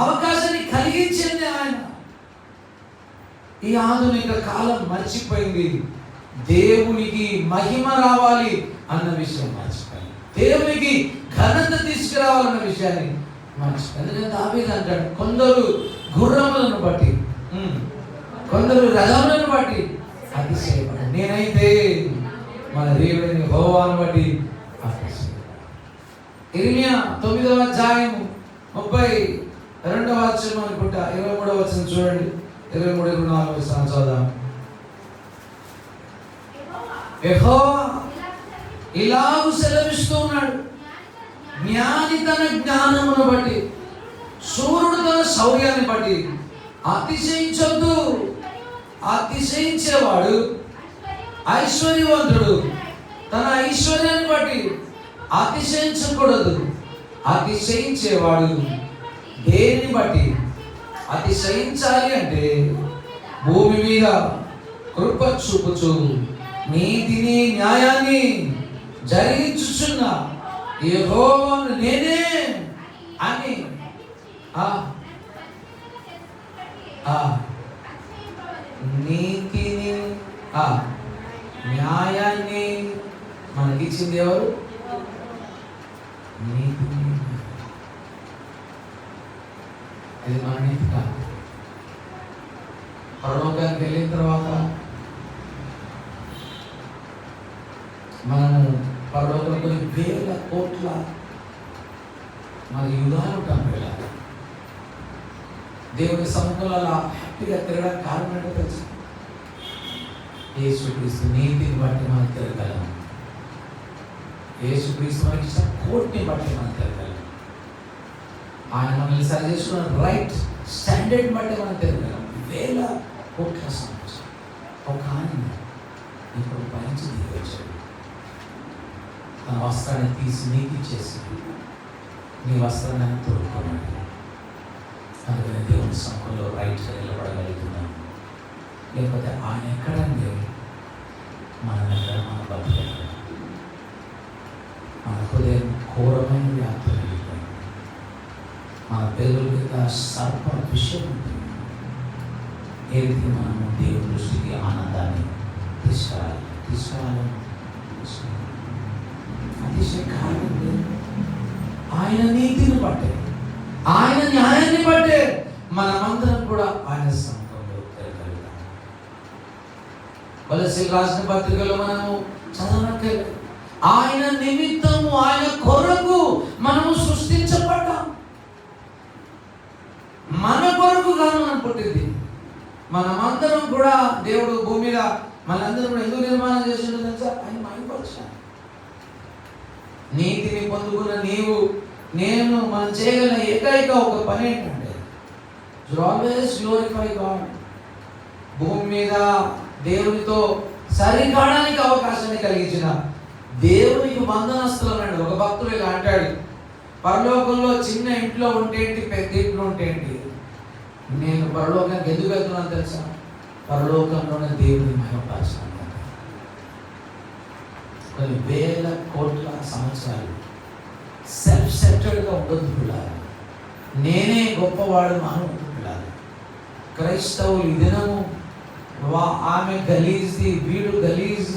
అవకాశాన్ని కలిగించింది ఆయన. ఈ ఆధునిక కాలం మర్చిపోయింది దేవునికి మహిమ రావాలి అన్న విషయం మర్చిపోయింది, దేవునికి ఘనత తీసుకురావాలన్న విషయాన్ని మర్చిపోయింది. ఎందుకంటే దావీదు అంటాడు, కొందరు గుర్రములను బట్టి, కొందరు రథములను బట్టి అతిశయపడ్డాడు, నేనైతే మన దేవుడిని యెహోవాను బట్టి అతిశయపడ్డాను. ఇర్మియా 9వ అధ్యాయము 32వ వచనం అనుకుంటా, 23వ వచనం చూడండి, 23-24 వచనం చదువుదాం. యెహోవా ఇలాగు సెలవిస్తూ ఉన్నాడు, జ్ఞాని తన జ్ఞానమును బట్టి, శూరుడు తన శౌర్యాన్ని బట్టి అతిశయించొద్దు. అతిశయించేవాడు ఐశ్వర్యవంతుడు. తన ఐశ్వర్యాన్ని బట్టి అతిశయించకూడదు. అతిశయించేవాడు దేనిని బట్టి అతిశయించాలి అంటే భూమి మీద కృప చూపుచు నీతిని న్యాయాన్ని జరిగించుచున్న యెహోవాను నేనే అని నీతిని న్యాయాన్ని మనకిచ్చింది ఎవరు? నీతిని. ఇది మన నీతి కాదు. పరలోకానికి వెళ్ళిన తర్వాత మనము పరలోకంలో కొన్ని వేల కోట్ల మన యుగాలు ఉంటాం. వెళ్ళాలి దేవుని సముఖంలో అలా హ్యాపీగా తిరగడానికి కారణం ఏంటో తెలుసు? యేసుక్రీస్తు నీతిని బట్టి మనం తిరగలం. యేసుక్రీస్తు మనకి ఇచ్చిన కోట్ని బట్టి మనం తిరగలం. ఆయన మనల్ని సరి చేసుకున్న రైట్ స్టాండర్డ్ బట్టి మనం తిరగలం. వేల కోట్ల సంవత్సరం ఒక ఆయన ఇప్పుడు పైకి దిగి వచ్చాడు. తన వస్త్రాన్ని తీసి నీకు ఇచ్చేసి నీ వస్త్రాన్ని తోడుకున్నాడు. అందుకని దేవుని సముఖంలో రైట్గా నిలబడగలుగుతున్నాం. లేకపోతే ఆయన ఎక్కడండి మన దగ్గర మన బతుకు మన హృదయం ఘోరమైన వ్యాప్తి కలిగిపోయింది. మన పేదల కింద సర్ప విషయం ఉంటుంది. ఏ రీతి మనము దేవుని దృష్టికి ఆనందాన్ని తీసుకురావాలి. అతిశయ కారణం ఆయన నీతిని బట్టే, ఆయన న్యాయాన్ని బట్టే మనమందరం కూడా ఆయన సముఖంలో తిరగలుగుతాం. కొలస్సీయులకు రాసిన పత్రికలో మనము చదవనక్కర్లేదు. ఆయన నిమిత్తము, ఆయన కొరకు మనము సృష్టించబడ్డాం. మన కొరకుగా మనం పుట్టింది. మనమందరం కూడా దేవుడు భూమి మీద మనందరం కూడా ఎందుకు నిర్మాణం చేసిండో తెలుసా? ఆయన మహిమపరచాలి. నీతిని పొందుకున్న నీవు నేను మనం చేయగలిగిన ఏకైక ఒక పని ఏంటంటే ఆల్వేస్ గ్లోరిఫై గాడ్. భూమి మీద దేవునితో సరికాడానికి అవకాశాన్ని కలిగించిన దేవునికి వందనస్తులనండి. ఒక భక్తుడు ఇలా అంటాడు, పరలోకంలో చిన్న ఇంట్లో ఉంటేంటి, పెద్ద ఇంట్లో ఉంటేంటి, నేను పరలోకానికి ఎందుకు వెళ్తున్నాను తెలుసా? పరలోకంలోనే దేవుని మహిమపరచాలి. కొన్ని వేల కోట్ల సంవత్సరాలు సెల్ఫ్ సెంటర్డ్గా ఉండొద్దు పిల్లలు. నేనే గొప్పవాడు అనుకుంటు పిల్లలు. క్రైస్తవులు ఈ దినము ఆమె గలీజ్ది, వీడు గలీజ్,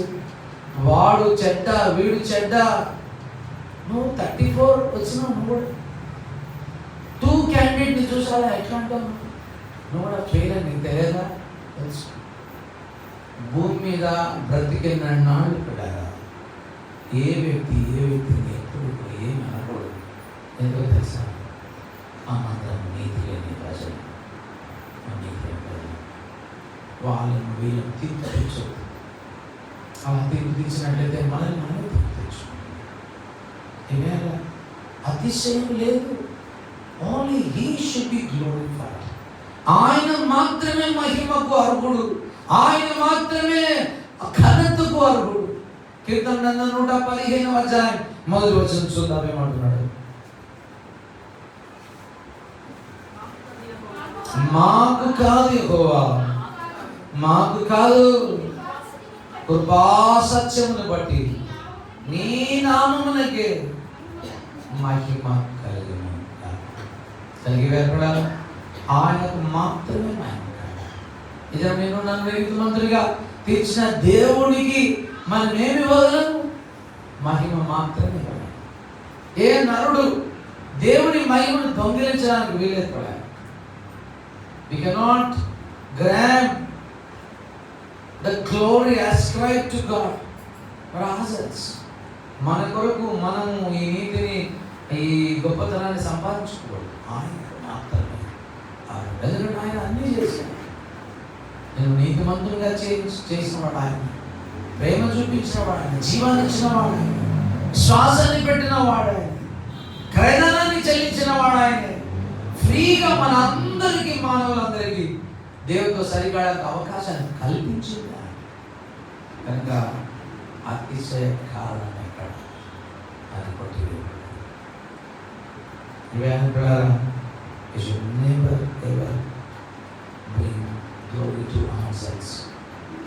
వాడు చెడ్డ, వీడు చెడ్డ. నువ్వు 34 వచ్చినావు, నువ్వు కూడా 2 క్యాండిడేట్ని చూసావా? ఎట్లా అంటావు? నువ్వు కూడా ఫెయిల్ అని నీకు తెలియదా? తెలుసు. భూమి మీద బ్రతికిన నాళ్ళు పిల్లగా ఏ వ్యక్తిని ఎప్పుడు ఏమి అనకూడదు. ఎందుకో తెలుసా? మనందరం నీతి లేని ప్రజలు, నీతి లేని ప్రజలు. వాళ్ళను వీళ్ళని తీర్పు తెచ్చు. అలా తీర్పు తీర్చినట్లయితే మనల్ని తీర్పు తెచ్చుకుంటాం. ఈవేళ అతిశయం లేదు. Only he should be glorified. ఆయన మాత్రమే మహిమకు అర్హుడు. ఆయన మాత్రమే ఘనతకు అర్హుడు. కీర్తన 115వ అధ్యాయం మొదటి వచనం చూద్దాం ఏమంటున్నాడు? మాకు కాదు యెహోవా, మాకు కాదు, కృపా సత్యమును బట్టి నీ నామమునకే మహిమ కలిగిన కలిగి వేర్పడాలి. ఆయనకు మాత్రమే మహిమ కాదు. ఇదే నేను నన్ను నీతిమంతుడిగా తీర్చిన దేవునికి మనమేమి వదలము? మహిమ మాత్రమే. ఏ నరుడు దేవుని మహిమను దొంగిలించడానికి వీలేపడాలి. We cannot grab the glory ascribed to God for ourselves. మన కొరకు మనము ఈ నీతిని, ఈ గొప్పతనాన్ని సంపాదించుకోవాలి. ఆయన మాత్రమే. ఆయన అన్నీ చేశాడు. నేను నీతిమంతులుగా చేసినవాడు ఆయన, ప్రేమ చూపించిన వాడు ఆయన, జీవాన్ని ఇచ్చిన వాడు ఆయన, శ్వాసాన్ని పెట్టిన వాడు ఆయన, క్రయధనాన్ని చెల్లించిన వాడు ఆయన. ఫ్రీగా మన అందరికీ, మానవులందరికీ దేవునితో సరిగాడానికి అవకాశాన్ని కల్పించింది ఆయన. కనుక అతిశయ కారణం ఎక్కడ? అది కొట్టి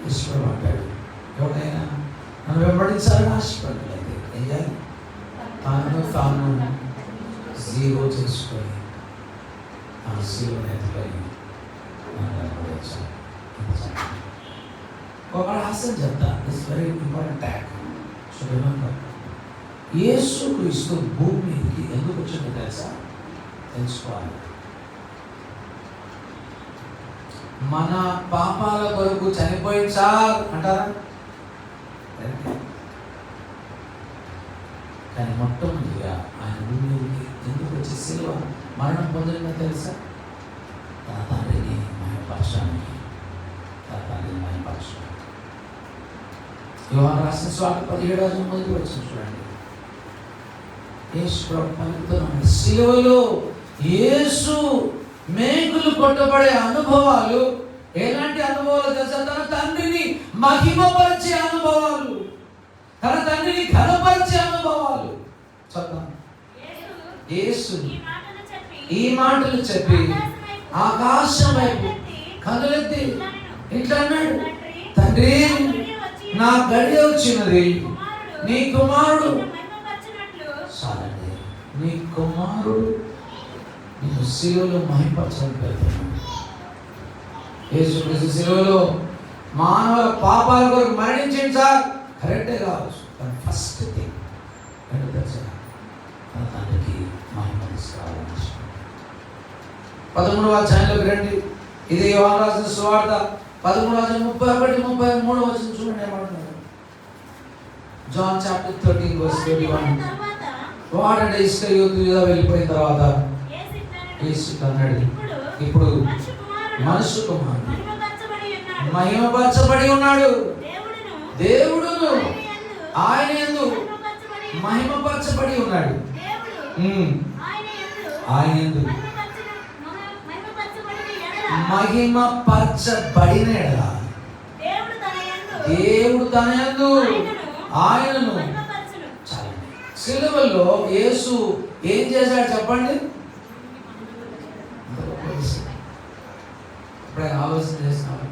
ఇష్టపడ్డాడు. ఎవరైనా నన్ను వెంబడించాలని ఆశపడ్డలేదు. ఏం చేయాలి? తాను జీరో చేసుకొని ఆ శిలువను ఎత్తుకొని నన్ను వెంబడించాలి. ఒక రహస్యం చెప్తా. It's very important tag. So remember, Yesu Kristu భూమి మీదకి ఎందుకు వచ్చిందో తెలుసా? తెలుసుకోవాలి. మన పాపాల కొరకు చనిపోయింది సార్ అంటారా? కానీ మొట్టమొదటిగా ఆయన భూమి మీదకి ఎందుకు వచ్చి శిలువ మరణం పొందిందో తెలుసా? తన తండ్రిని మహిమపరచడానికి. యోహాను రాసిన సువార్త 17:1 చూడండి. యేసు ప్రభు పలుకుతున్నాడు, శిలువలో యేసు మేకులు కొట్టబడే అనుభవాలు ఎలాంటి అనుభవాలు తెలుసా? తన తండ్రిని మహిమపరిచే అనుభవాలు, తన తండ్రిని ఘనపరిచే అనుభవాలు. చదువు. యేసు ఈ మాటలు చెప్పి ఆకాశం వైపు కనులెత్తి ఇట్లా అన్నాడు, తండ్రి నా గడియ వచ్చినది, నీ కుమారుడు చాలండి, నీ కుమారుడు నేను శిలువలో మహిమపరచని పెడుతున్నాను. యేసుక్రీస్తు శిలువలో మానవుల పాపాల కొరకు మరణించింది సార్, కరెక్టే కావచ్చు. కానీ ఫస్ట్ థింగ్ ఏంటో తెలుసా? తన తండ్రికి మహిమ తీసుకురావాలని 13వ అధ్యాయంలోకి రండి. ఇది యోహాను రాసిన సువార్త 13:31-33 చూడండి ఏమంటున్నారు. John chapter 13:31. వాడంటే ఇస్కరియోతు యూదా వెళ్ళిపోయిన తర్వాత యేసు అన్నాడు, ఇప్పుడు మనుష్య కుమారుడు మహిమపరచబడి ఉన్నాడు, దేవుడును ఆయన యందు మహిమపరచబడి ఉన్నాడు. ఆయన యందు మహిమపరచబడిన ఎడల దేవుడు తన యందు ఆయనను. సిలువలో యేసు ఏం చేశాడు చెప్పండి? ఇప్పుడు ఆయన ఆలోచన చేస్తున్నాడు.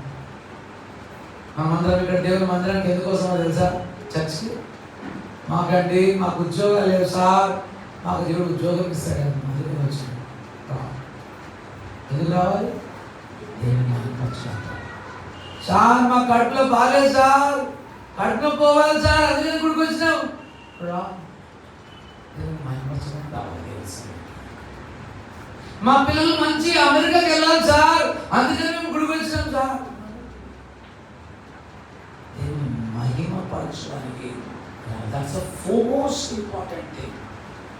మనమందరం ఇక్కడ దేవుని మందిరానికి ఎందుకోసమో తెలుసా? చర్చికి. మాకండి మాకు ఉద్యోగాలు లేవు సార్, మాకు దేవుడు ఉద్యోగం ఇస్తాడు. అందుకే వచ్చింది. ఎందుకు రావాలి? దేవుని మహిమపరచాలి. సార్ మా కడుపులో బాగాలేదు సార్, కడుపులో పోవాలి సార్, అందుకని గుడికి వచ్చినాం. దేవుని మహిమపరచడానికి రావాలి. మా పిల్లలు మంచి అమెరికాకి వెళ్ళాలి సార్, అందుకని మేము గుడికి వచ్చినాం సార్. దేవుని మహిమపరచడానికి that's the foremost important thing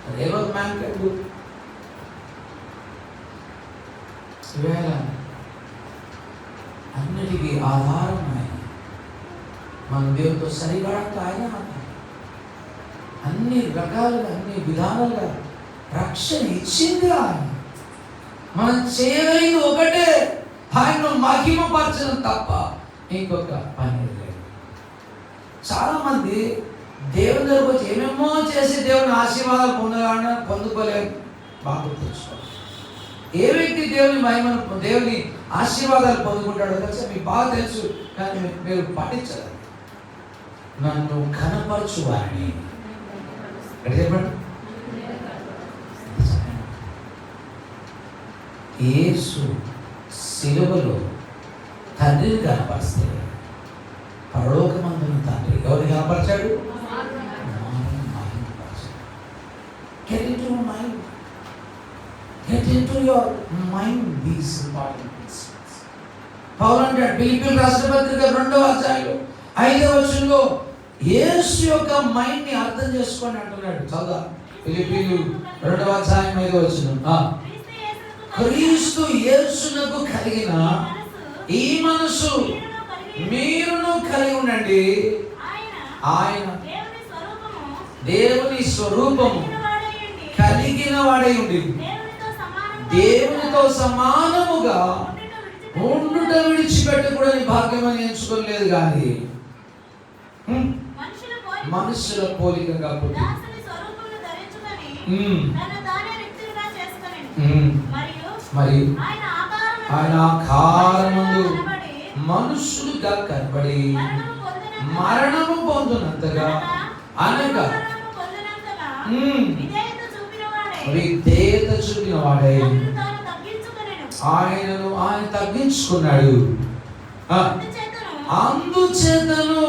that ever man can do. ఇవేళ అన్నిటికీ ఆధారం ఆయన. మన దేవునితో సరిపడక ఆయన అన్ని రకాలుగా అన్ని విధాలుగా రక్షణ ఇచ్చింది ఆయన. మనం చేయగలిగింది ఒకటే, ఆయన్ను మహిమపరచడం తప్ప ఇంకొక పని లేదు. చాలా మంది దేవుని దగ్గరకు వచ్చి ఏమేమో చేసి దేవుని ఆశీర్వాదాలు పొందుకోలేరు. బాగా తెలుసుకోవాలి. ఏ వ్యక్తి దేవుని మహిమను దేవుని ఆశీర్వాదాలు పొందుకుంటాడో తెలుసా? మీకు బాగా తెలుసు, కానీ మీరు పాటించరు. నన్ను ఘనపరచువారిని చెప్పండి. యేసు శిలువలో తండ్రిని కనపరిస్తే పరలోకమందున్న తండ్రి ఎవరిని కనపరిచాడు? Get into your mind. Get into your mind these important principles. పౌలు అంటాడు ఫిలిప్పీయులకు రాసిన పత్రిక 2వ అధ్యాయంలో 5వ వచనంలో యేసు యొక్క మైండ్ ని అర్థం చేసుకోండి అంటున్నాడు. చదువు. ఫిలిప్పీయులు 2వ అధ్యాయం 5వ వచనం. క్రీస్తు యేసునకు కలిగిన ఈ మనసు మీరును కలిగి ఉండండి. ఆయన దేవుని స్వరూపము కలిగిన వాడై ఉండి దేవునితో సమానముగా ఉండుట విడిచిపెట్టకూడని భాగ్యం అని ఎంచుకోలేదు కానీ మనుషుల పోలికగా పుట్టి దాసుని స్వరూపమును ధరించుకొని తన తానే రిక్తునిగా చేసుకొనెను. మరియు ఆయన ఆయన ఆకారమందు మనుషులుగా కనబడి మరణము పొందినంతగా అనగా విధేయత చూపిన వాడై ఆయన తగ్గించుకున్నాడు. అందుచేతను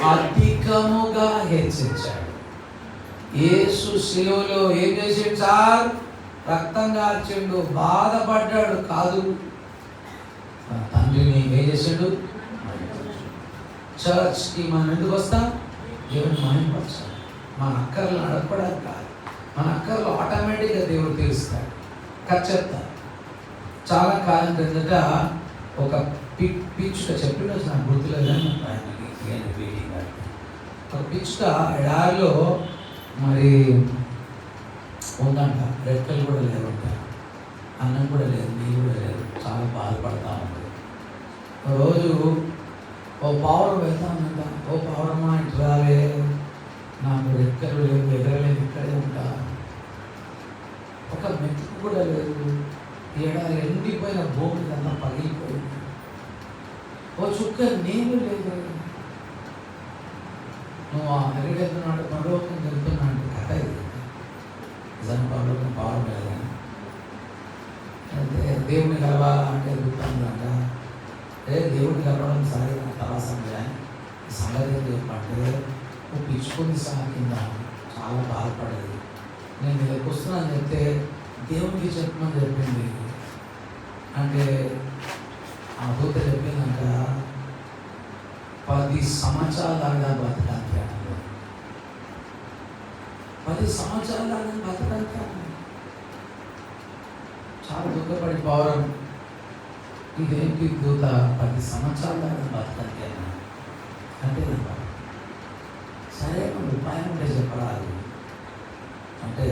అధికముగా హెచ్చించాడు. యేసు శిలువలో ఏం చేసాడు సార్? రక్తం కార్చిండు, బాధపడ్డాడు కాదు, తండ్రిని ఏం చేసాడు? చర్చ్కి మనం ఎందుకు వస్తాం? దేవుని మహిమపరచాలి. మన అక్కర్లు అడగడానికి కాదు, మన అక్కర్లు ఆటోమేటిక్గా దేవుడు తీరుస్తాడు. చెప్తా, చాలా కాలం క్రిందట ఒక పిచ్చుక చెప్పిన నాకు గుర్తులేదని ఒక పిచ్చుక ఎడారిలో మరి ఉందంట. రెక్కలు కూడా లేవంట, అన్నం కూడా లేదు, నీళ్ళు కూడా లేదు, చాలా బాధపడతా ఉంది. రోజు ఓ పావురం వెళ్తా ఉందంట. ఓ పావురమ్మా ఇటు రావే, నాకు రెక్కలు లేవు, ఎగరలేదు, ఇక్కడే ఉంటా, ఒక మెతుకు కూడా లేదు, ఏడాది ఎండిపోయిన భూమి అంతా పగిలిపోయింది, ఓ చుక్క నీళ్ళు లేదు, నువ్వు ఆ ఎగడెళ్తున్నాడు పరలోకం వెళ్తున్నాడు. కథ ఇది నిజంగా పరలోకం పావురం లేదు. అయితే దేవుని కలవాలంటే దుఃఖందంట. దేవుడిని కలవడం సరే తరాసం కానీ సంగతి చెప్పంటే నువ్వు పిచ్చుకుంది సహా కింద చాలా బాధపడేది. నేను ఇక్కడికి వస్తున్నాను చెప్తే దేవునికి చెప్పమని చెప్పింది. అంటే ఆ దూత చెప్పిందంట 10 సంవత్సరాల దాకా బతకాలి. 10 సంవత్సరాల దాకా బతకాలి. చాలా దుఃఖపడి పావురం, ఇదేంటి దూత 10 సంవత్సరాల దాకా బతకాలి అంటే సరే మన ఉపాయం ఉంటే చెప్పరాదు అంటే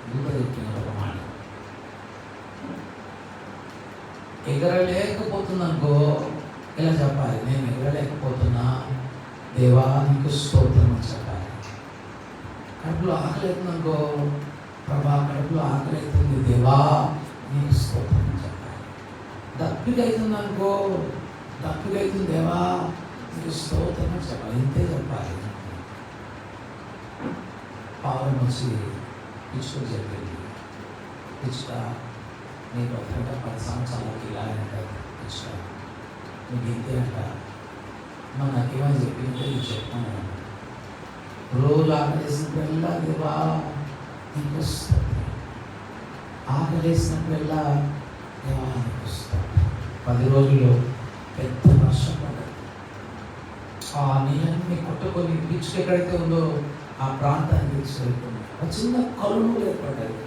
దూత చెప్పిన ఒక మాట, ఎగరలేకపోతుందనుకో ఇలా చెప్పాలి, నేను ఎగరలేకపోతున్నా దేవా నీకు స్తోత్రం అని చెప్పాలి. కడుపులో ఆకలి అవుతుందనుకో, ప్రభా కడుపులో ఆకలి అవుతుంది దేవా నీకు స్తోత్రం అని చెప్పాలి. దప్పిక అవుతుందనుకో, దప్పిక అవుతుంది దేవా నీకు స్తోత్రం అని చెప్పాలి. ఇంతే చెప్పాలి. పావురం వచ్చి పిచ్చుకు చెప్పింది, పిచ్చుక నీకు ఒక 10 సంవత్సరాలకి ఇలా అంటారు, పిచ్చుక నీకు ఇంతే అంట. మన నాకేమని చెప్పింది చెప్పాను, రోజు ఆకలేసినప్పుడల్లా దేవా నీకు వస్తుంది, ఆకలేసినప్పుడల్లా దేవా నీకు వస్తుంది. 10 రోజుల్లో పెద్ద వర్షం పడ్డది. ఆ నీళ్ళన్నీ కొట్టుకొని పిచ్చుకు ఎక్కడైతే ఉందో ఆ ప్రాంతాన్ని తీసుకెళ్ళిపోయింది. ఒక చిన్న కలుము ఏర్పడ్డది,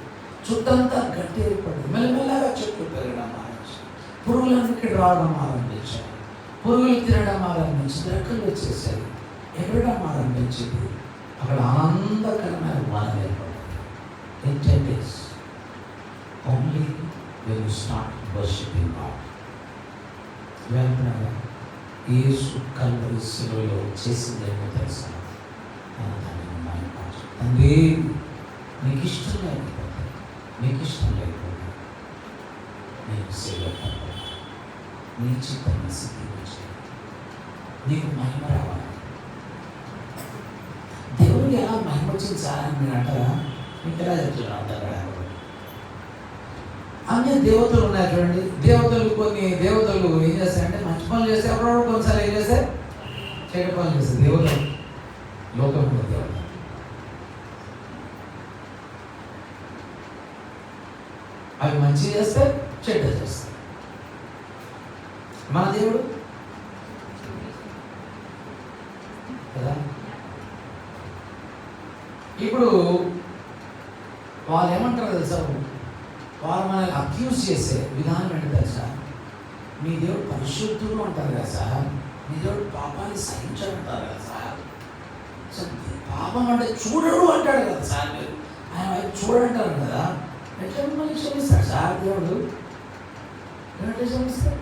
చుట్టంతా గట్టి ఏర్పడింది. మెల్లమెల్లగా చెట్లు పెరగడం ఆరంభించి, పురుగులన్నిటికీ రావడం ఆరంభించాయి, పురుగులు తినడం ఆరంభించి, రెక్కలు వచ్చేసాయి, ఎగరడం ఆరంభించింది. అక్కడ ఆనందకరమైన వాన ఏర్పడింది. In 10 days only when you start worshiping God. వెంటనే యేసు కల్వరి శిలువలో చేసింది ఏమో తెలుసా? తండ్రి నీకు ఇష్టం లేకపోతే నేను సేవ నీ చిత్తాన్ని సిద్ధించి నీకు మహిమ రావాలి. దేవుడికి ఎలా మహిమ వచ్చించాలని మీరు అంటారా? మీకు ఎలా చెప్తున్నారు అంటారా? అన్ని దేవతలు ఉన్నాయి చూడండి. కొన్ని దేవతలు ఏం చేస్తాయంటే మంచి పనులు చేస్తే అప్పుడప్పుడు కొన్నిసార్లు ఏం చేస్తాయి? చెడ్డ పనులు చేస్తాయి. దేవతలు లోకంలో దేవత అవి మంచి చేస్తే చెడ్డ చేస్తాయి. మన దేవుడు కదా. ఇప్పుడు వాళ్ళు ఏమంటారు తెలుసా, వాళ్ళు మనల్ని అక్యూజ్ చేసే విధానం ఏంటి తెలుసా, మీ దేవుడు పరిశుద్ధుడు అంటారు కదా సార్, మీ దేవుడు పాపాన్ని సహించడంటారు కదా సార్, పాపం అంటే చూడడు అంటాడు కదా సార్, మీరు ఆయన వైపు చూడంటారు కదా, ఎట్లా మిమ్మల్ని క్షమిస్తాడు సార్ దేవుడు? ఎట్లా క్షమిస్తాడు?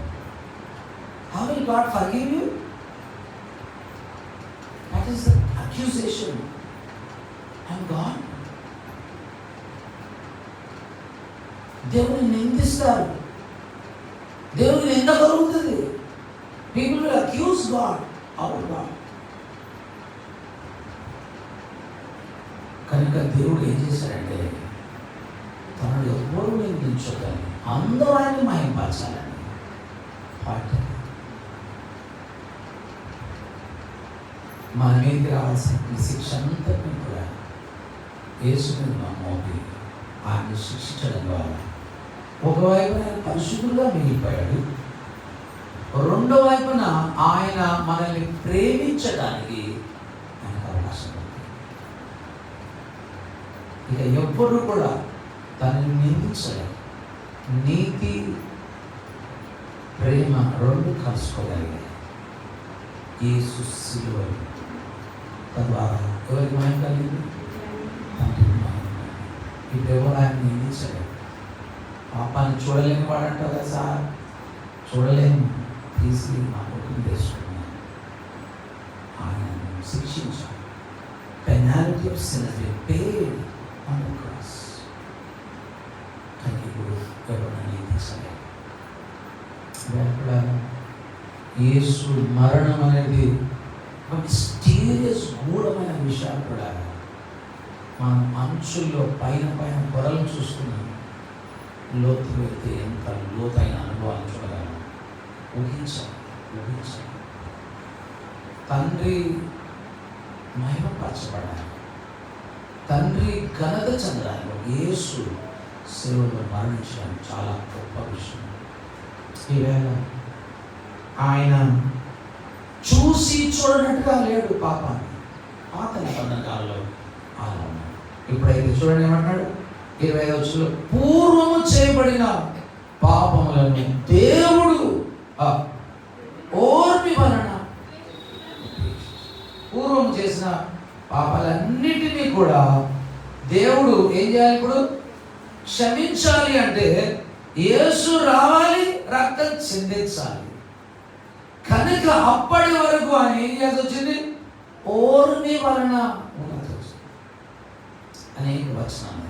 How will God forgive you? That is the accusation. And God, దేవుని నిందిస్తారు, దేవుని నింద కలుగుతుంది. People will accuse God, our God. కనుక దేవుడు ఏం చేశాడంటే, తనను ఎవ్వరూ నిందించొద్దని, అందరూ ఆయన్ని మహింపరచాలని పాట. మన మీదకి రావాల్సిన శిక్ష అంతటిని కూడా యేసు మీద మోపి ఆయన్ని శిక్షించడం ద్వారా ఒకవైపున ఆయన పరిశుద్ధులుగా మిగిలిపోయాడు, రెండో వైపున ఆయన మనల్ని ప్రేమించడానికి ఆయనకు అవకాశం ఉంది. ఇక ఎవ్వరూ కూడా తనని నిందించలేదు. నీతి ప్రేమ రెండు కలుసుకోగలిగాయి యేసు శిలువలో. తద్వారా ఎవరికి మహిమ కలిగింది? తండ్రికి మహిమ కలిగింది. ఇప్పుడు ఎవరు ఆయన నిందించలేదు. పాపాన్ని చూడలేని వాడు అంటారు కదా సార్, చూడలేము, తీసి మా కొడుకుని తెచ్చుకున్నాను, ఆయన శిక్షించాడు. Penalty of sin has been paid on the cross. కానీ ఇప్పుడు ఎవరు నిందించలేదు. యేసు మరణం అనేది ఒక మిస్టీరియస్ గూఢమైన విషయాలు కూడా మనం అంచుల్లో పైన పైన పొరలు చూస్తున్నాం. లోతు వెళ్తే ఎంత లోతైన అనుభవాలు చూడగలం. ఊహించాలి. తండ్రి మహిమపరచబడాలి, తండ్రి ఘనత చెందడానికి యేసు శిలువలో మరణించడం చాలా గొప్ప విషయం. ఈవేళ ఆయన చూసి చూడనట్టుగా లేడు పాపాన్ని. పాత నిబంధన కాలంలో అలా ఉన్నాడు. ఇప్పుడైతే చూడండి ఏమంటాడు 25వ వచనంలో, పూర్వము చేయబడిన పాపములను దేవుడు ఓర్మి వలన, పూర్వం చేసిన పాపాలన్నిటినీ కూడా దేవుడు ఏం చేయాలి? ఇప్పుడు క్షమించాలి అంటే యేసు రావాలి, రక్తం చిందించాలి. కనుక అప్పటి వరకు ఆయన ఏం చేయాల్సి వచ్చింది? ఓర్మి వలన ఉన్నది. అనేక వచనాలు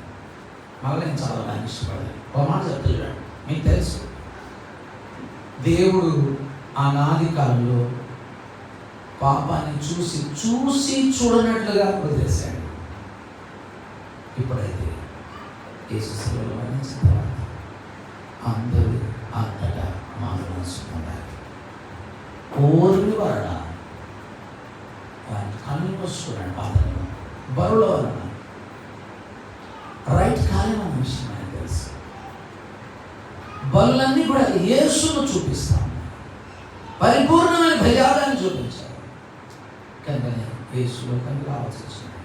మళ్ళీ నేను చాలా దాన్ని ఇష్టపడాలి. ఒక మాట చెప్తున్నాడు, మీకు తెలుసు, దేవుడు ఆనాది కాలంలో పాపాన్ని చూసి చూడనట్లుగా వదిలేశాడు. ఇప్పుడైతే యేసు శిలువలో మరణించిన తర్వాత అందరూ అంతటా మారు మనసు పొందాలి. ఓర్మి వలన ఆయన కళ్ళు మూసుకున్నాడు. పాపను బరుల వలన రైట్ కాలేమన్న విషయం ఆయన తెలుసు. బరులన్నీ కూడా యేసును చూపిస్తాం, పరిపూర్ణమైన భయాలను చూపించాలి. కనుకనే యేసులో కనుక రావాల్సి వచ్చింది.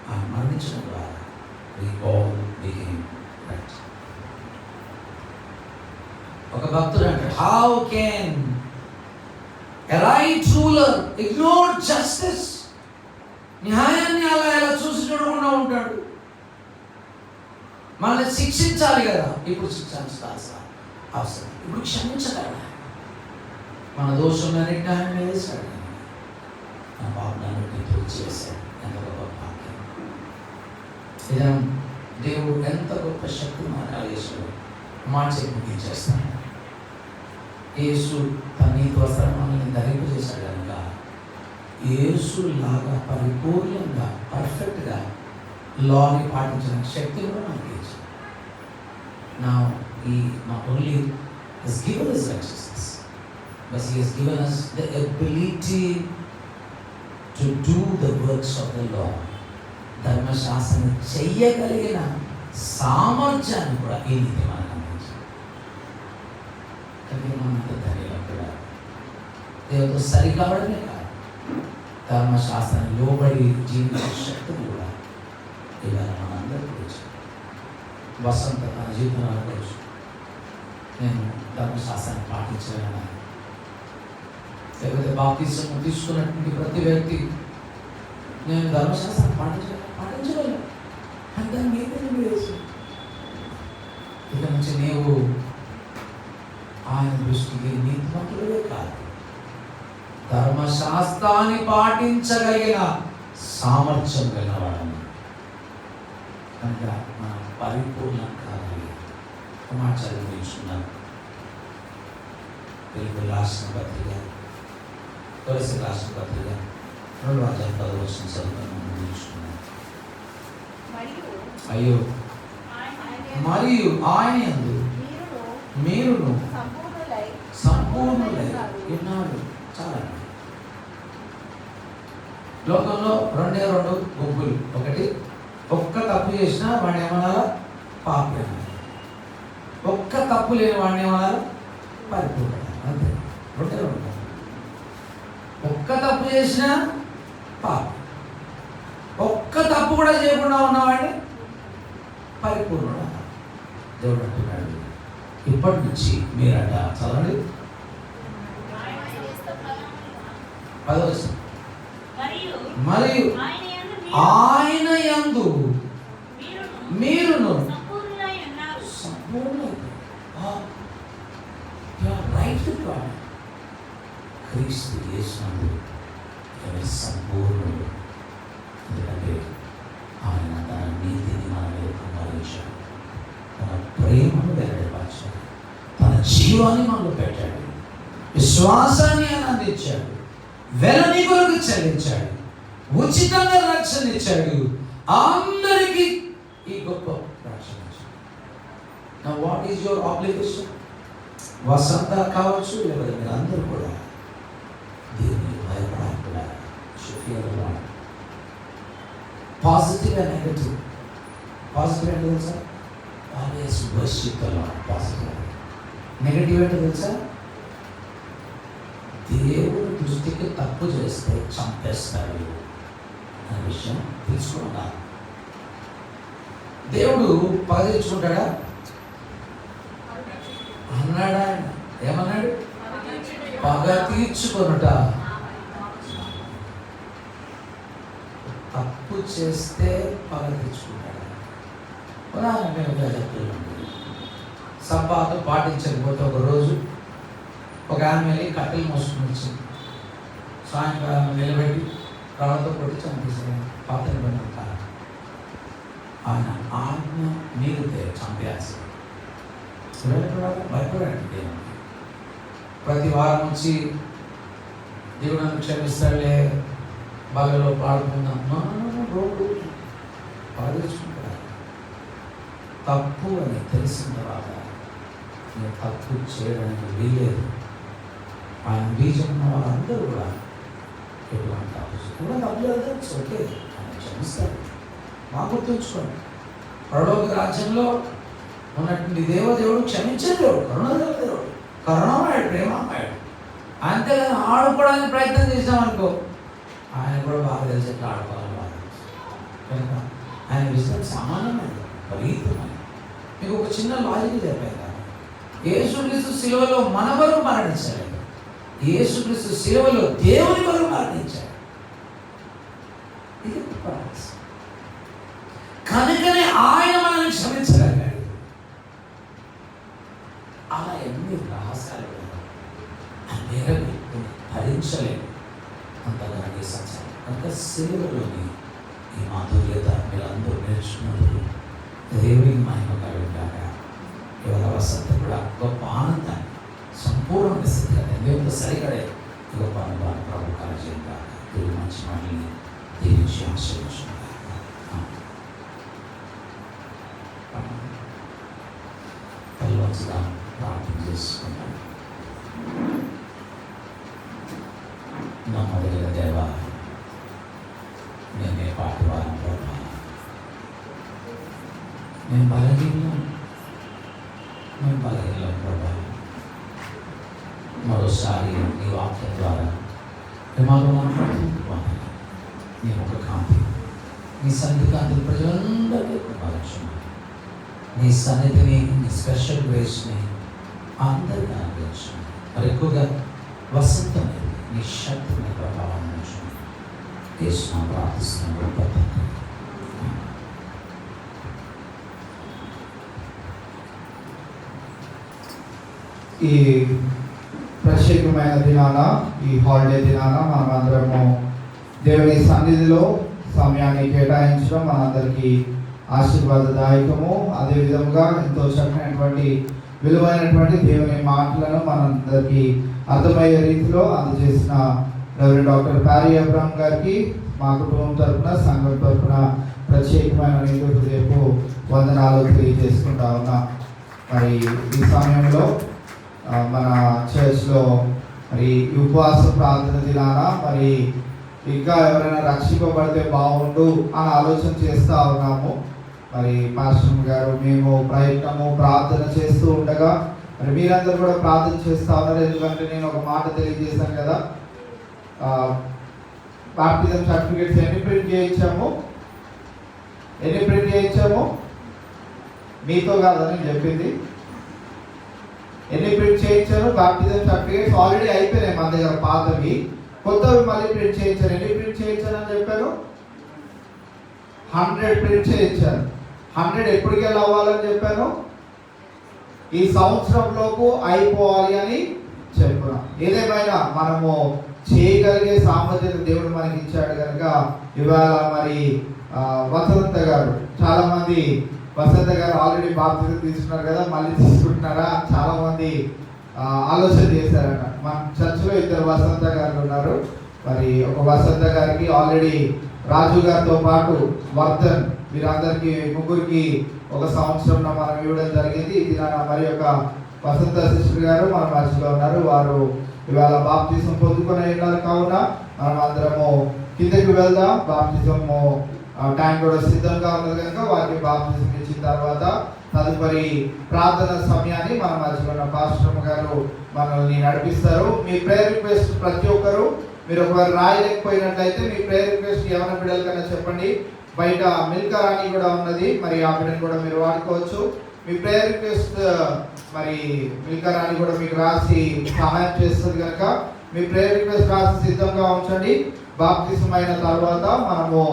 ఆయన మరణించడం ద్వారా we all became right. ఒక భక్తుడు అంటాడు, how can a right ruler ignore justice? న్యాయాన్ని అలా ఎలా చూసి చూడకుండా ఉంటాడు? మనల్ని శిక్షించాలి కదా, ఇప్పుడు శిక్షించాల్సిన అవసరం, ఇప్పుడు క్షమించగలరా? మన దోషంలోన్నింటినీ ఆయన వేశాడు, మన పాపలన్నింటినీ తుడిచివేశాడు. ఎంత గొప్ప భాగ్యం! ఇదే దేవుడు ఎంత గొప్ప శక్తి మనకు కలిగేశాడు. మాట చెప్పి ముగించేస్తాను. యేసు తన నీతి వస్త్రాన్ని మనల్ని ధరింపజేశాడు కనుక యేసు లాగా పరిపూర్ణంగా పర్ఫెక్ట్గా లాని పాటించిన శక్తి కూడా మనకి ఇచ్చాడు. Now he not only has given us righteousness, but he has given us the ability to do the works of the law. ధర్మశాస్త్రం చెయ్యగలిగిన సామర్థ్యాన్ని కూడా ఈ నీతి మనకు అందించాడు. కానీ మనంత ధైర్యం కూడా దేవుడితో సరికావడమే కాదు, ధర్మశాస్త్రాన్ని లోబడి జీవించే శక్తిని కూడా ఇవాళ మనందరికీ ఇచ్చాడు. వసంత తన జీవితంలో అనుకోవచ్చు, నేను ధర్మశాస్త్రాన్ని పాటించలేను. లేకపోతే బాప్తిసం తీసుకున్నటువంటి ప్రతి వ్యక్తి నేను ధర్మశాస్త్రాన్ని పాటించలేను అని దాన్ని నీకు వేసి ఇక నుంచి నీవు ఆయన దృష్టికి నీతిమంతుడే కాదు, ధర్మశాస్త్రాన్ని పాటించగలిగిన సామర్థ్యం కలిగినవాడని కనుక మనం పరిపూర్ణం కావాలి. మాట చదివించుకున్నాం. తెలుగు రాష్ట్ర పత్రిక, తులసి రాష్ట్ర పత్రిక 2:10 చదువుకున్నాం. అయ్యో మరియు ఆయన యందు మీరును సంపూర్ణులై ఉన్నాడు. చాలా లోకంలో 2 గుంపులు. ఒకటి, ఒక్క తప్పు చేసినా వాడిని ఏమన్నారా? పాపి అన్నారు. ఒక్క తప్పు లేని వాడిని ఏమన్నారు? పరిపూర్ణ. అంతే, 2. ఒక్క తప్పు చేసినా పాపి, ఒక్క తప్పు కూడా చేయకుండా ఉన్నవాడిని పరిపూర్ణుడు. దేవుడు అంటున్నాడు, ఇప్పటి నుంచి మీరట చదవండి 10వ మరియు ఆయన యందు మీరును క్రీస్తు యేసునందు సంపూర్ణుడు. ఎందుకంటే ఆయన తన నీతిని మన మీద కుమ్మరించాడు, తన ప్రేమను వెల్లడిపరిచాడు, తన జీవాన్ని మనలో పెట్టాడు, విశ్వాసాన్ని ఆయన అందించాడు, వెలని కొరకు చెల్లించాడు, ఉచితంగా రక్షణ ఇచ్చాడు, అందరికీ ఈ గొప్ప రక్షణ ఇచ్చాడు. నా వాట్ ఈజ్ యువర్ ఆబ్లిగేషన్? వసంత కావచ్చు, లేకపోతే మీరు అందరూ కూడా దేవుని భయపడకుండా పాజిటివ్ అండ్ నెగటివ్. పాజిటివ్ అంటే తెలుసా? Always worship the lord. Positive. Negative అంటే తెలుసా? దేవుని దృష్టికి తప్పు చేస్తే చంపేస్తాడు అనే విషయం తెలుసుకున్నాను. దేవుడు పగ తెచ్చుకుంటాడా అన్నాడా? ఏమన్నాడు? పగ తీర్చుకొనుట. తప్పు చేస్తే పగ తీర్చుకుంటాడు. ఉదాహరణగా చెప్తున్నాను, సబ్బాతు పాటించకపోతే ఒక రోజు ఒక ఆమె వెళ్ళి కట్టెలు మోసుకుని వచ్చింది. సాయంకాలం నిలబెట్టి రాళ్ళతో కొట్టి చంపేసాడు. పాత్రలు పడిన ఆయన ఆజ్ఞ మీరితే చంపేయాల్సింది. భయపడండి దేవుడు. ప్రతి వారం వచ్చి దేవుడు నన్ను క్షమిస్తాడులే, బాగా పాడుకుందాం, రోడ్డు పాటించుకుంటారు. తప్పు అని తెలిసిన తర్వాత నేను తప్పు చేయడానికి వీలేదు. ఆయన బీజం ఉన్న వాళ్ళందరూ కూడా ఎటువంటి తప్పు కూడా తప్పు లేదు, ఓకే ఆయన క్షమిస్తాడు. మా గుర్తుంచుకోండి, పరలోక రాజ్యంలో ఉన్నటువంటి దేవుడు క్షమించే దేవుడు, కరుణామయుడు, కరుణామయుడు, ప్రేమమయుడు. అంతేగాని ఆడుకోవడానికి ప్రయత్నం చేసామనుకో, ఆయన కూడా బాగా తెలిసేట్లు ఆడుకోవాలి బాగా. కనుక ఆయన విషయం సామాన్యమైనది, విపరీతమైనది. మీకు ఒక చిన్న లాజిక్ చెప్పాను కదా, యేసుక్రీస్తు శిలువలో మన వరకు మరణించలేదు, యేసుక్రీస్తు శిలువలో దేవుని వరకు మరణించాడు. ఇది ప్రాసెస్. కనుకనే ఆయన మనల్ని క్షమించగలిగాడు. అలా ఎన్ని రహస్యాలు నేరని భరించలేము అంతగా సత్యం. కనుక శిలువలోని ఈ మాధుర్యత మీరందరూ నేర్చుకున్నప్పుడు దేవుడికి మహిమ కలుగుతాక ఇవాళ వసంత కూడా గొప్ప ఆనందాన్ని సంపూర్ణ స్థితిగా దేవుడితో సరిగడే గొప్ప అనుభవాన్ని ప్రభు కలజేయగా దేవుడు మంచి మాటల్ని దీవించి ఆశీర్వదించుగాక. కల్వచ్చుదాం, ప్రార్థన చేసుకుంటాం. నమ్మదగిన దేవా, నేనే పాటి వారం ప్రభా, మేము బలహీనం ప్రభా. మరోసారి నీ వాక్యం ద్వారా మాలో మాట్లాడుతున్నాను. నీ ఒక కాంతి, నీ సన్నిధి కాంతి ప్రజలందరికీ కుమారించు. నీ సన్నిధిని, నీ స్పెషల్ గ్రేస్ని అందరికీ అనుగ్రహించండి. మరి ఎక్కువగా వసంతం నీ శక్తిని ప్రభావం ఉంచండి. యేసునామములో ప్రార్థిస్తున్నాను గొప్ప తండ్రి. ఈ ప్రత్యేకమైన దినాన, ఈ హాలిడే దినాన మనమందరము దేవుని సన్నిధిలో సమయాన్ని కేటాయించడం మనందరికీ ఆశీర్వాదదాయకము. అదేవిధంగా ఎంతో చక్కనైనటువంటి విలువైనటువంటి దేవుని మాటలను మనందరికీ అర్థమయ్యే రీతిలో అందజేసిన రెవరెండ్ డాక్టర్ ప్యారీ అబ్రహాం గారికి మా కుటుంబం తరఫున, సంఘం తరఫున ప్రత్యేకమైన నిండు హృదయపు వందనాలు తెలియజేసుకుంటా ఉన్నా. మరి ఈ సమయంలో మన చర్చ్లో మరి ఉపవాస ప్రార్థన దినాన మరి ఇంకా ఎవరైనా రక్షింపబడితే బాగుండు అని ఆలోచన చేస్తూ ఉన్నాము. మరి పాస్టర్ గారు మేము ప్రయత్నము ప్రార్థన చేస్తూ ఉండగా మరి మీరందరూ కూడా ప్రార్థన చేస్తూ ఉన్నారు. ఎందుకంటే నేను ఒక మాట తెలియజేశాను కదా, బాప్టిజం సర్టిఫికేట్స్ ఎన్ని ప్రింట్ చేయించాము మీతో కాదని చెప్పింది. ఎన్ని ప్రింట్ చేయించాను? బాప్టిజం సర్టిఫికేట్స్ ఆల్రెడీ అయిపోయినాయి మన దగ్గర, పాతవి. కొత్తవి మళ్ళీ ప్రింట్ చేయించాను. ఎన్ని ప్రింట్ చేయించాను అని చెప్పాను? 100 ప్రింట్ చేయించాను. 100 ఎప్పటికెళ్ళి అవ్వాలని చెప్పాను? ఈ సంవత్సరంలోపు అయిపోవాలి అని చెప్పున్నాం. ఏదేమైనా మనము చేయగలిగే సామర్థ్యత దేవుడు మనకి ఇచ్చాడు కనుక ఇవాళ మరి వసంత గారు, చాలా మంది వసంత గారు ఆల్రెడీ బాప్తిజం తీసుకున్నారు కదా, మళ్ళీ తీసుకుంటున్నారా చాలా మంది ఆలోచన చేశారట. మన చర్చిలో 2 వసంత గారు ఉన్నారు. మరి ఒక వసంత గారికి ఆల్రెడీ రాజు గారితో పాటు వర్ధన్, వీరందరికీ ముగ్గురికి ఒక సంవత్సరం మనం ఇవ్వడం జరిగింది. ఇది మరి యొక్క వసంత సిస్టర్ గారు మన మధ్యలో ఉన్నారు. వారు ఇవాళ బాప్తిజం పొందుకునే ఉన్నారు. కావున మనం అందరము కిందకి వెళ్దాం. బాప్తిజము ట్యాంక్ కూడా సిద్ధంగా ఉన్నది కనుక వారికి బాప్తిజం ఇచ్చిన తర్వాత తదుపరి ప్రార్థన సమయాన్ని మన మధ్యలో ఉన్న పాస్టర్ గారు మనల్ని నడిపిస్తారు. మీ ప్రేయర్ రిక్వెస్ట్ ప్రతి ఒక్కరు, మీరు ఒకవేళ రాయలేకపోయినట్లయితే మీ ప్రేయర్ రిక్వెస్ట్ ఏమైనా బిడ్డలకన్నా చెప్పండి. బయట మిల్కా రాణి కూడా ఉన్నది, మరి ఆ బిడ్డను కూడా మీరు వాడుకోవచ్చు. మీ ప్రేయర్ రిక్వెస్ట్ మరి మిల్కా రాణి కూడా మీకు రాసి సహాయం చేస్తుంది కనుక మీ ప్రేయర్ రిక్వెస్ట్ రాసి సిద్ధంగా ఉంచండి. బాప్తిజం అయిన తర్వాత మనము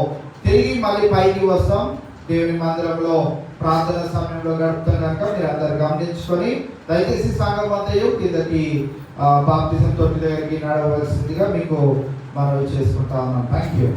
తిరిగి మళ్ళీ పైకి వస్తాం. దేవుని మందిరంలో ప్రార్థన సమయంలో గడుపుతాం కనుక మీరు అందరు గమనించుకొని దయచేసి సంఘం అంతయు కిందకి బాప్తిజం తొట్టి దగ్గరికి నడవలసిందిగా మీకు మనవి చేసుకుంటా ఉన్నాం. Thank you.